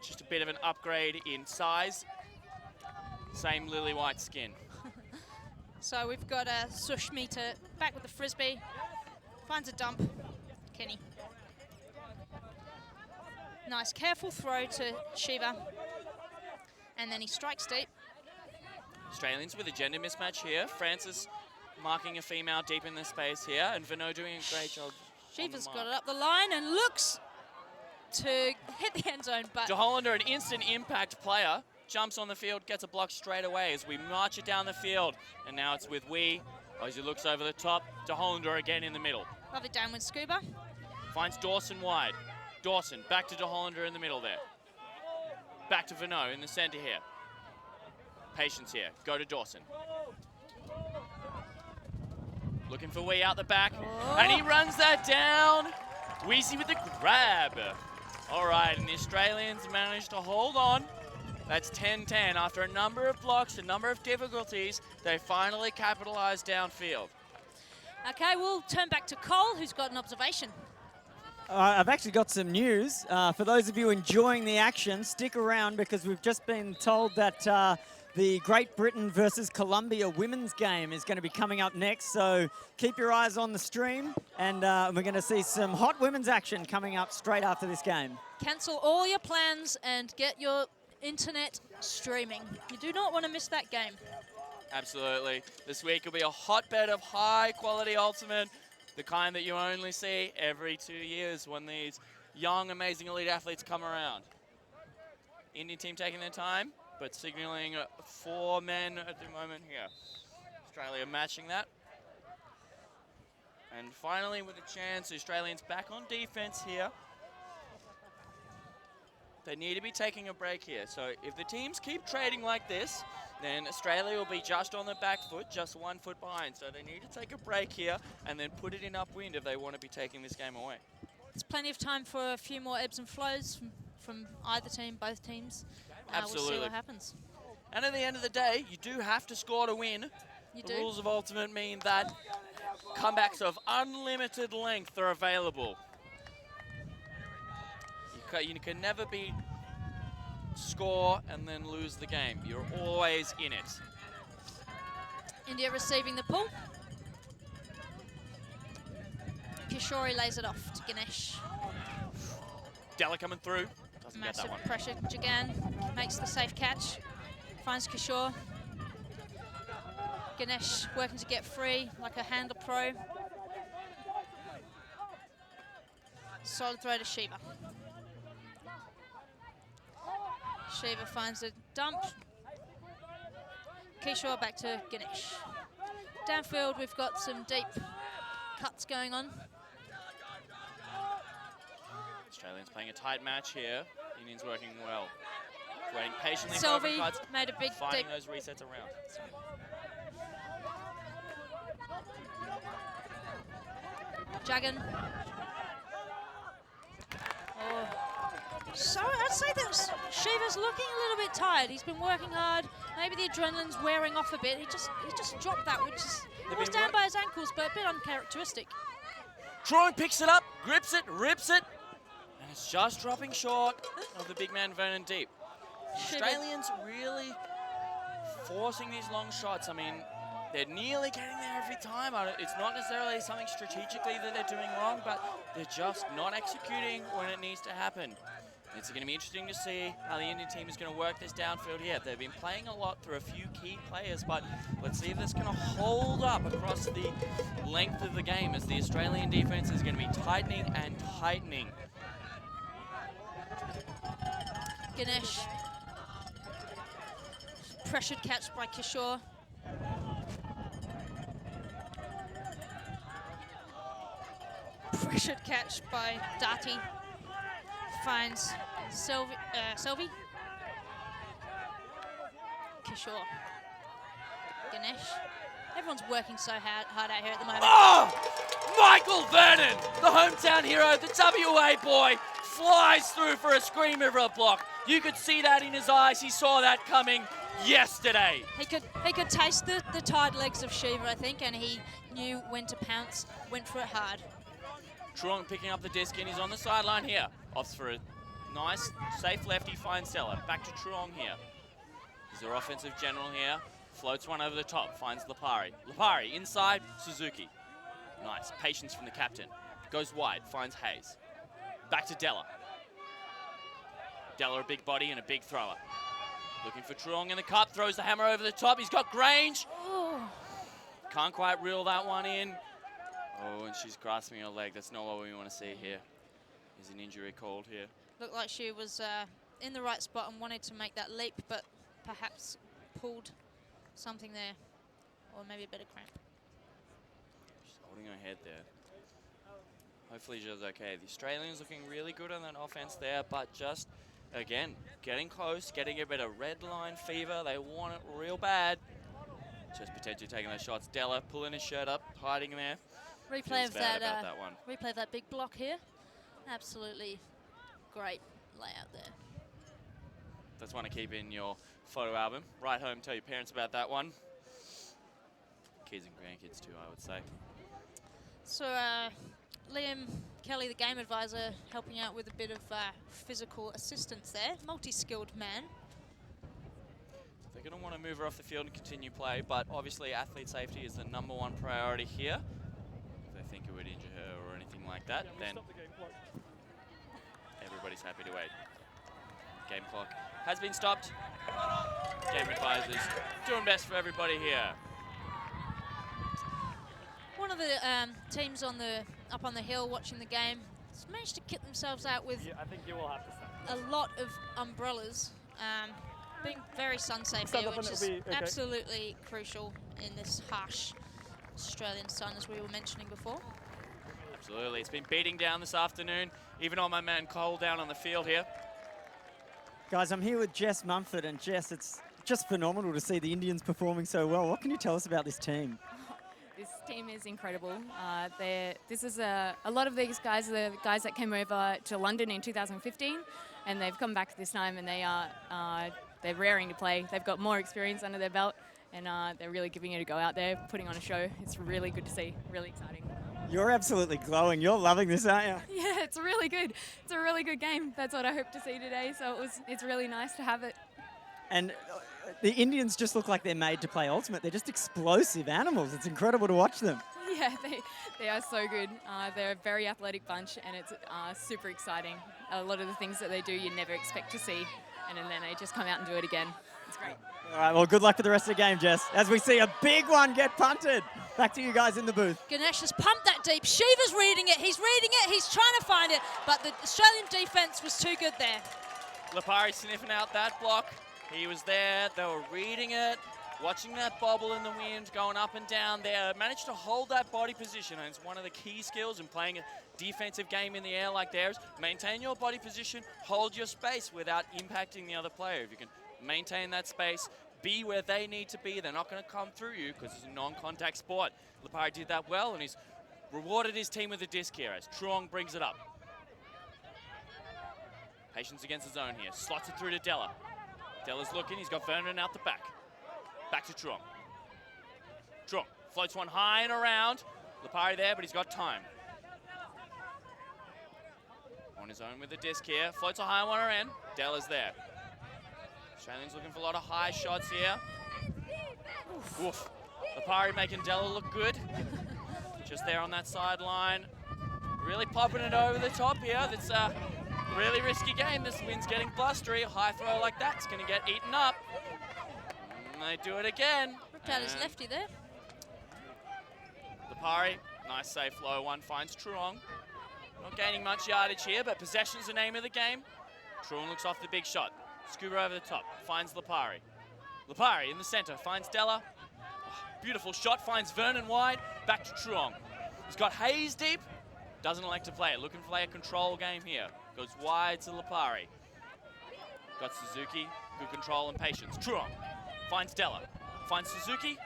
just a bit of an upgrade in size. Same lily white skin. So we've got Sushmita back with the Frisbee. Finds a dump. Kenny. Nice, careful throw to Shiva. And then he strikes deep. Australians with a gender mismatch here. Francis marking a female deep in the space here, and Vino doing a great job. Shiva's got it up the line and looks to hit the end zone, but... De Hollander, an instant impact player, jumps on the field, gets a block straight away as we march it down the field. And now it's with Wee, as he looks over the top. De Hollander again in the middle. Lovely downward scuba. Finds Dawson wide. Dawson back to De Hollander in the middle there. Back to Vino in the center here. Patience here. Go to Dawson. Looking for Wee out the back. And he runs that down. Weezy with the grab. All right, and the Australians managed to hold on. That's 10-10. After a number of blocks, a number of difficulties, they finally capitalized downfield. Okay, we'll turn back to Cole, who's got an observation. I've actually got some news. For those of you enjoying the action, stick around because we've just been told that the Great Britain versus Colombia women's game is going to be coming up next. So keep your eyes on the stream, and we're going to see some hot women's action coming up straight after this game. Cancel all your plans and get your internet streaming. You do not want to miss that game. Absolutely. This week will be a hotbed of high-quality ultimate, the kind that you only see every 2 years when these young, amazing elite athletes come around. Indian team taking their time, but signaling 4 men at the moment here. Australia matching that. And finally, with a chance, the Australians back on defense here. They need to be taking a break here. So if the teams keep trading like this, then Australia will be just on the back foot, just 1 foot behind. So they need to take a break here and then put it in upwind if they want to be taking this game away. There's plenty of time for a few more ebbs and flows from either team, both teams. Absolutely. We'll see what happens. And at the end of the day, you do have to score to win. You The do. rules of Ultimate mean that comebacks of unlimited length are available. You can never score and then lose the game. You're always in it. India receiving the pull. Kishori lays it off to Ganesh. Della coming through. Doesn't Massive get that one. pressure. Jagan makes the safe catch. Finds Kishore. Ganesh working to get free like a handler pro. Solid throw to Shiva. Shiva finds a dump. Kishore back to Ganesh. Downfield, we've got some deep cuts going on. Australians playing a tight match here. Indians working well. Waiting patiently Selvi for cuts, made a big finding deep. those resets around. Jagan. Oh. So I'd say that Shiva's looking a little bit tired. He's been working hard. Maybe the adrenaline's wearing off a bit. He just dropped that, which is was down by his ankles, but a bit uncharacteristic. Truong picks it up, grips it, rips it, and it's just dropping short of the big man Vernon Deep. Australians really forcing these long shots. I mean, they're nearly getting there every time. It's not necessarily something strategically that they're doing wrong, but they're just not executing when it needs to happen. It's going to be interesting to see how the Indian team is going to work this downfield here. They've been playing a lot through a few key players, but let's see if this is going to hold up across the length of the game as the Australian defense is going to be tightening and tightening. Ganesh. Pressured catch by Kishore. Pressured catch by Dati. Finds Selvi. Kishore. Ganesh. Everyone's working so hard out here at the moment. Oh! Michael Vernon, the hometown hero, the WA boy, flies through for a screamer of a block. You could see that in his eyes. He saw that coming yesterday. He could taste the tired legs of Shiva, I think, and he knew when to pounce, went for it hard. Truong picking up the disc, and he's on the sideline here. Opts for a nice, safe lefty, finds Seller. Back to Truong here. He's their offensive general here. Floats one over the top, finds Lipari. Lipari inside, Suzuki. Nice, patience from the captain. Goes wide, finds Hayes. Back to Della. Della, a big body and a big thrower. Looking for Truong in the cup, throws the hammer over the top. He's got Grange. Oh. Can't quite reel that one in. Oh, and she's grasping her leg. That's not what we want to see here. There's an injury called here. Looked like she was in the right spot and wanted to make that leap, but perhaps pulled something there, or maybe a bit of cramp. She's holding her head there. Hopefully she's okay. The Australians looking really good on that offense there, but just, again, getting close, getting a bit of red line fever. They want it real bad. Just potentially taking those shots. Della pulling his shirt up, hiding there. Replay of that, that one. replay of that big block here. Absolutely great layout there. That's one to keep in your photo album. Write home, tell your parents about that one. Kids and grandkids too, I would say. So Liam Kelly, the game advisor, helping out with a bit of physical assistance there. Multi-skilled man. They're going to want to move her off the field and continue play, but obviously athlete safety is the #1 priority here. If they think it would injure her or anything like that, then everybody's happy to wait. Game clock has been stopped. Game advisors doing best for everybody here. One of the teams up on the hill watching the game has managed to kit themselves out with I think you will have to say. a lot of umbrellas, being very sun safe here, which is absolutely crucial in this harsh Australian sun, as we were mentioning before. Absolutely, it's been beating down this afternoon, even on my man Cole down on the field here. Guys, I'm here with Jess Mumford, and Jess, it's just phenomenal to see the Indians performing so well. What can you tell us about this team? This team is incredible. This is a lot of these guys are the guys that came over to London in 2015, and they've come back this time, and they're raring to play. They've got more experience under their belt, and they're really giving it a go out there, putting on a show. It's really good to see, really exciting. You're absolutely glowing. You're loving this, aren't you? Yeah, it's really good. It's a really good game. That's what I hope to see today. So it's really nice to have it. And the Indians just look like they're made to play Ultimate. They're just explosive animals. It's incredible to watch them. Yeah, they are so good. They're a very athletic bunch, and it's super exciting. A lot of the things that they do you never expect to see, and then they just come out and do it again. It's great. All right, well, good luck for the rest of the game, Jess, as we see a big one get punted. Back to you guys in the booth. Ganesh has pumped that deep. Shiva's reading it. He's reading it. He's trying to find it, but the Australian defence was too good there. Lipari sniffing out that block. He was there. They were reading it, watching that bobble in the wind, going up and down there. Managed to hold that body position, and it's one of the key skills in playing a defensive game in the air like theirs. Maintain your body position, hold your space without impacting the other player. If you can maintain that space, be where they need to be, they're not going to come through you because it's a non-contact sport. Lipari did that well, and he's rewarded his team with a disc here as Truong brings it up. Patience against the zone here. Slots it through to Della. Della's looking. He's got Vernon out the back. Back to Truong. Truong floats one high and around. Lipari there, but he's got time. On his own with the disc here. Floats a high one around. Della's there. Australians looking for a lot of high shots here. Oof. Lipari making Della look good. Just there on that sideline. Really popping it over the top here. That's a really risky game. This wind's getting blustery. A high throw like that's going to get eaten up. And they do it again. Ripped out his lefty there. Lipari, nice safe low one, finds Truong. Not gaining much yardage here, but possession's the name of the game. Truong looks off the big shot. Scuba over the top, finds Lipari. Lipari in the center, finds Della. Oh, beautiful shot, finds Vernon wide, back to Truong. He's got Hayes deep, doesn't elect to play it. Looking to play a control game here. Goes wide to Lipari. Got Suzuki, good control and patience. Truong finds Della, finds Suzuki.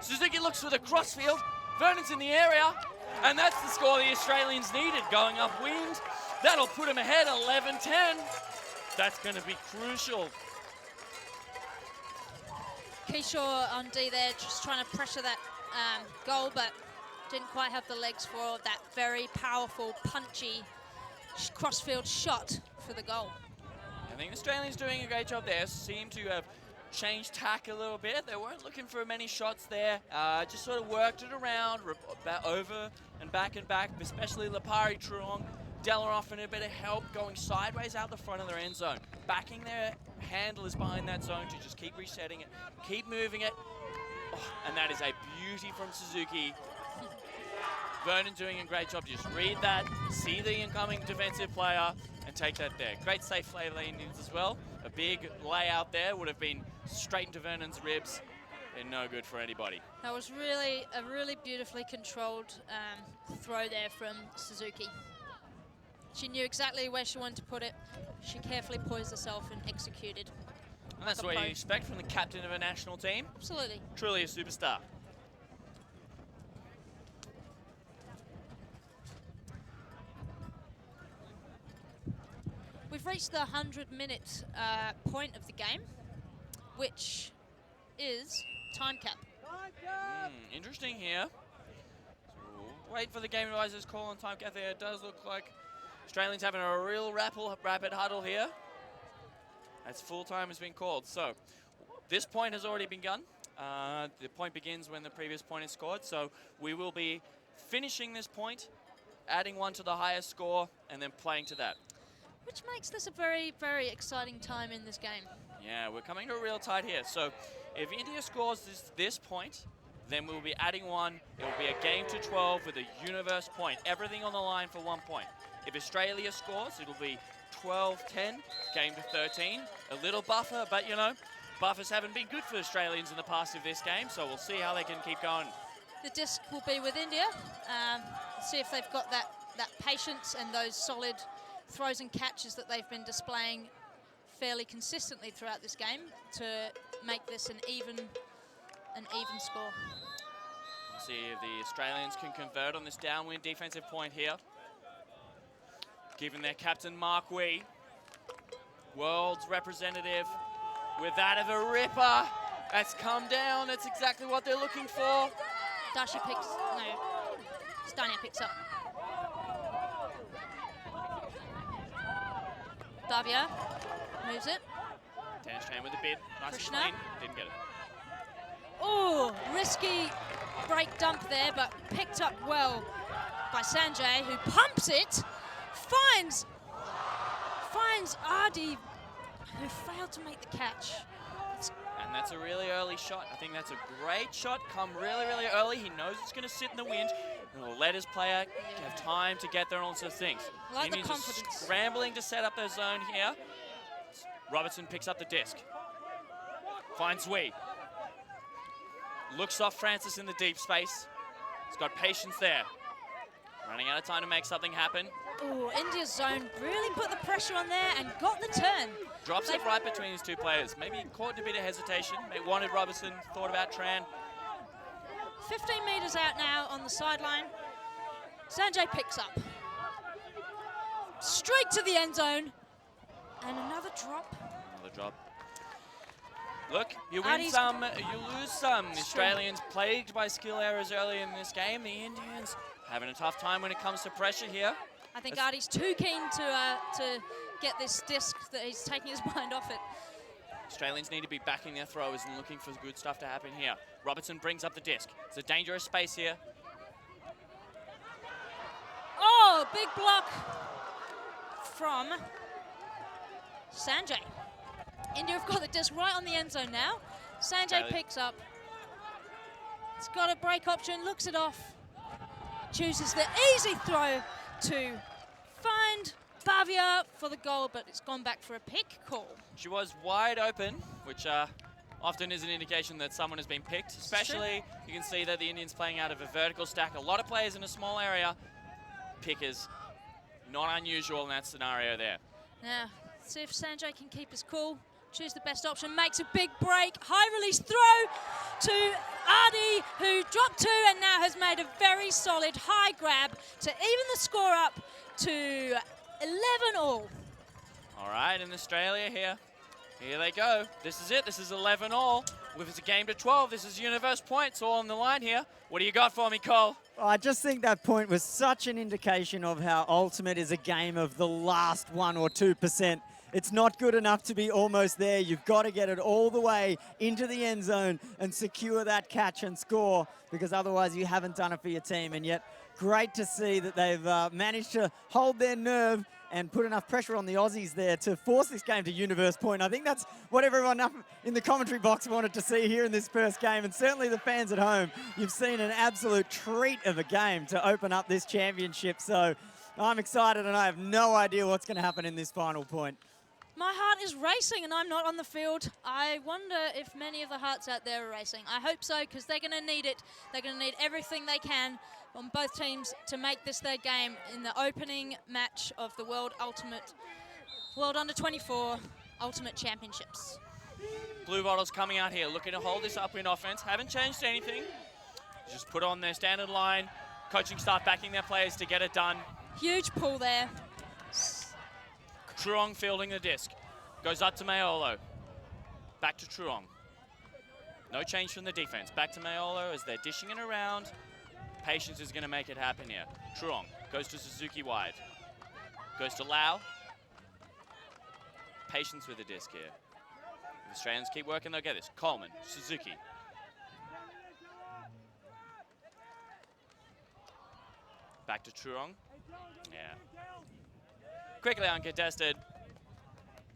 Suzuki looks for the crossfield. Vernon's in the area, and that's the score the Australians needed going upwind. That'll put him ahead 11-10. That's going to be crucial. Keyshaw on D there, just trying to pressure that goal, but didn't quite have the legs for that very powerful, punchy crossfield shot for the goal. I think the Australians doing a great job there. Seem to have changed tack a little bit. They weren't looking for many shots there. Just sort of worked it around, over and back, especially Lipari Truong. Della often a bit of help going sideways out the front of their end zone. Backing their handlers behind that zone to just keep resetting it, keep moving it. Oh, and that is a beauty from Suzuki. Vernon doing a great job. Just read that, see the incoming defensive player, and take that there. Great safe play of the Indians as well. A big layout there would have been straight into Vernon's ribs and no good for anybody. That was really a really beautifully controlled throw there from Suzuki. She knew exactly where she wanted to put it. She carefully poised herself and executed. And that's what you expect from the captain of a national team. Absolutely. Truly a superstar. We've reached the 100-minute point of the game, which is time cap. Interesting here. So we'll wait for the game advisor's call on time cap there. It does look like Australians having a real rapid huddle here. As full time has been called. So this point has already begun. The point begins when the previous point is scored. So we will be finishing this point, adding one to the highest score, and then playing to that. Which makes this a very, very exciting time in this game. Yeah, we're coming to a real tide here. So if India scores this point, then we'll be adding one. It will be a game to 12 with a universe point. Everything on the line for 1 point. If Australia scores, it'll be 12-10, game to 13. A little buffer, but you know, buffers haven't been good for Australians in the past of this game, so we'll see how they can keep going. The disc will be with India. See if they've got that patience and those solid throws and catches that they've been displaying fairly consistently throughout this game to make this an even score. We'll see if the Australians can convert on this downwind defensive point here. Given their captain Mark Wee, world's representative, with that of a ripper. That's come down. That's exactly what they're looking for. Stania picks up. Davia moves it. Tennis chain with a bid. Nice Krishna. and clean. Didn't get it. Oh, risky break dump there, but picked up well by Sanjay, who pumps it, finds Adi, who failed to make the catch. And that's a really early shot. I think that's a great shot. Come really, really early. He knows it's going to sit in the wind. And he'll let his player have time to get there and all sorts of things. Like the Indians confidence. are scrambling to set up their zone here. Robertson picks up the disc. Finds Wee. Looks off Francis in the deep space. He's got patience there. Running out of time to make something happen. Oh, India's zone really put the pressure on there and got the turn. Drops it right between these two players. Maybe caught a bit of hesitation. Maybe wanted Robertson, thought about Tran. 15 metres out now on the sideline. Sanjay picks up. Straight to the end zone. And another drop. Another drop. Look, you win some, you lose some. The Australians plagued by skill errors early in this game. The Indians having a tough time when it comes to pressure here. I think Artie's too keen to get this disc that he's taking his mind off it. Australians need to be backing their throwers and looking for good stuff to happen here. Robertson brings up the disc. It's a dangerous space here. Oh, big block from Sanjay. India have got the disc right on the end zone now. Sanjay picks up. It's got a break option, looks it off. Chooses the easy throw to find Bhavya for the goal, but it's gone back for a pick call. She was wide open, which often is an indication that someone has been picked. Especially, you can see that the Indians playing out of a vertical stack. A lot of players in a small area. Pickers, not unusual in that scenario there. Now, see if Sanjay can keep his cool. Choose the best option, makes a big break. High release throw to Adi, who dropped two and now has made a very solid high grab to even the score up to 11 all. All right, in Australia here. Here they go. This is it. This is 11 all. If it's a game to 12, this is universe points all on the line here. What do you got for me, Cole? I just think that point was such an indication of how Ultimate is a game of the last 1 or 2%. It's not good enough to be almost there. You've got to get it all the way into the end zone and secure that catch and score, because otherwise you haven't done it for your team. And yet great to see that they've managed to hold their nerve and put enough pressure on the Aussies there to force this game to universe point. I think that's what everyone up in the commentary box wanted to see here in this first game, and certainly the fans at home. You've seen an absolute treat of a game to open up this championship, so I'm excited and I have no idea what's going to happen in this final point. My heart is racing and I'm not on the field. I wonder if many of the hearts out there are racing. I hope so, because they're going to need it. They're going to need everything they can on both teams to make this their game in the opening match of the World Under 24 Ultimate Championships. Blue Bottles coming out here, looking to hold this up in offense. Haven't changed anything. Just put on their standard line. Coaching staff backing their players to get it done. Huge pull there. Truong fielding the disc. Goes up to Mayolo. Back to Truong. No change from the defense. Back to Mayolo as they're dishing it around. Patience is going to make it happen here. Truong goes to Suzuki wide. Goes to Lau. Patience with the disc here. The Australians keep working, they'll get this. Coleman, Suzuki. Back to Truong. Yeah. Quickly uncontested.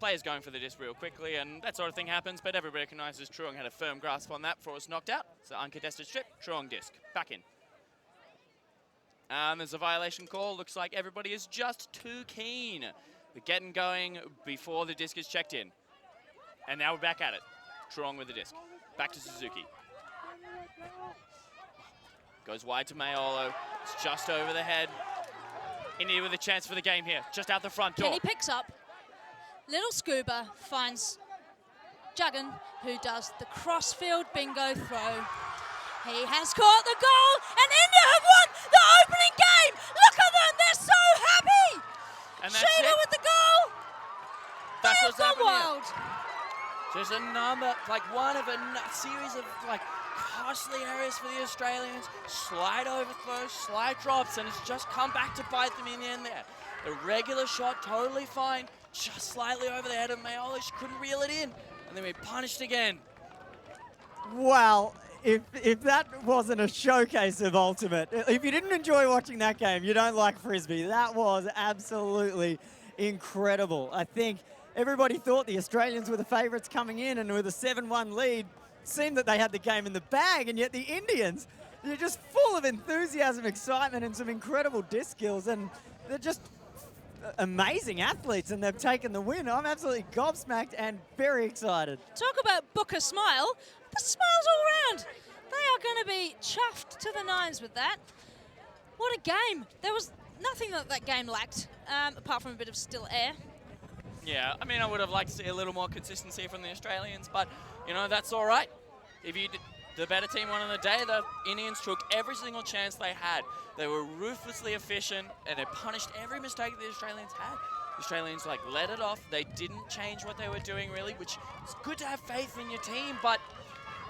Players going for the disc real quickly, and that sort of thing happens, but everybody recognises Truong had a firm grasp on that before it was knocked out. So uncontested strip, Truong disc, back in. There's a violation call. Looks like everybody is just too keen. We're getting going before the disc is checked in. And now we're back at it. Truong with the disc. Back to Suzuki. Goes wide to Mayolo. It's just over the head. India with a chance for the game here. Just out the front door. Kenny picks up. Little Scuba finds Juggin, who does the crossfield bingo throw. He has caught the goal, and India have won the opening game. Look at them, they're so happy. And that's Sheila it. with the goal. That's They've what's gone happening. wild. There's a number, like one of a series of like costly areas for the Australians. Slide overthrows, slide drops, and it's just come back to bite them in the end there. The regular shot, totally fine. Just slightly over the head of Mayolo. She couldn't reel it in. And then we punished again. Well, if that wasn't a showcase of ultimate, if you didn't enjoy watching that game, you don't like Frisbee. That was absolutely incredible. I think everybody thought the Australians were the favourites coming in, and with a 7-1 lead, seemed that they had the game in the bag, and yet the Indians, they're just full of enthusiasm, excitement, and some incredible disc skills, and they're just amazing athletes, and they've taken the win. I'm absolutely gobsmacked and very excited. Talk about book a smile. The smiles all round. They are going to be chuffed to the nines with that. What a game. There was nothing that game lacked, apart from a bit of still air. Yeah, I mean, I would have liked to see a little more consistency from the Australians, but, you know, that's all right. If you the better team won on the day, the Indians took every single chance they had. They were ruthlessly efficient, and they punished every mistake the Australians had. The Australians, like, let it off. They didn't change what they were doing, really, which is good to have faith in your team, but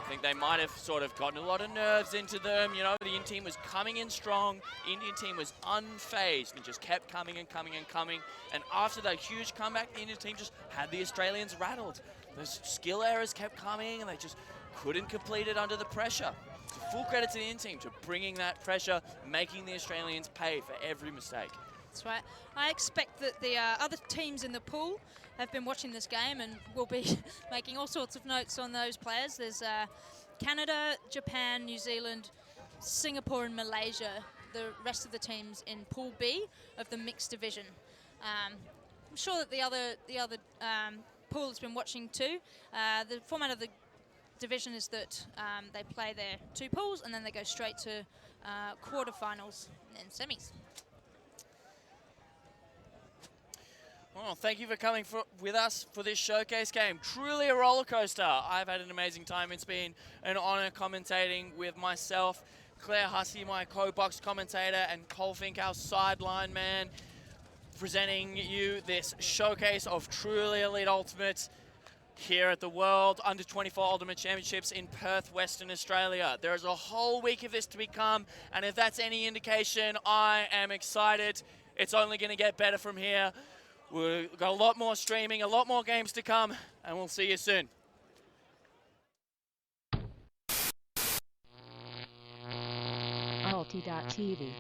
I think they might have sort of gotten a lot of nerves into them. You know, the Indian team was coming in strong. Indian team was unfazed and just kept coming and coming and coming. And after that huge comeback, the Indian team just had the Australians rattled. Those skill errors kept coming, and they just couldn't complete it under the pressure. So full credit to the Indian team to bringing that pressure, making the Australians pay for every mistake. That's right. I expect that the other teams in the pool have been watching this game and will be making all sorts of notes on those players. There's Canada, Japan, New Zealand, Singapore and Malaysia, the rest of the teams in Pool B of the mixed division. I'm sure that the other pool has been watching too. The format of the division is that they play their two pools and then they go straight to quarterfinals and semis. Well, thank you for coming with us for this showcase game. Truly a roller coaster. I've had an amazing time. It's been an honor commentating with myself, Claire Hussey, my co-box commentator, and Cole Fink, our sideline man, presenting you this showcase of truly elite ultimates here at the World Under 24 Ultimate Championships in Perth, Western Australia. There is a whole week of this to become, and if that's any indication, I am excited. It's only going to get better from here. We've got a lot more streaming, a lot more games to come, and we'll see you soon. Oh, Salty.tv.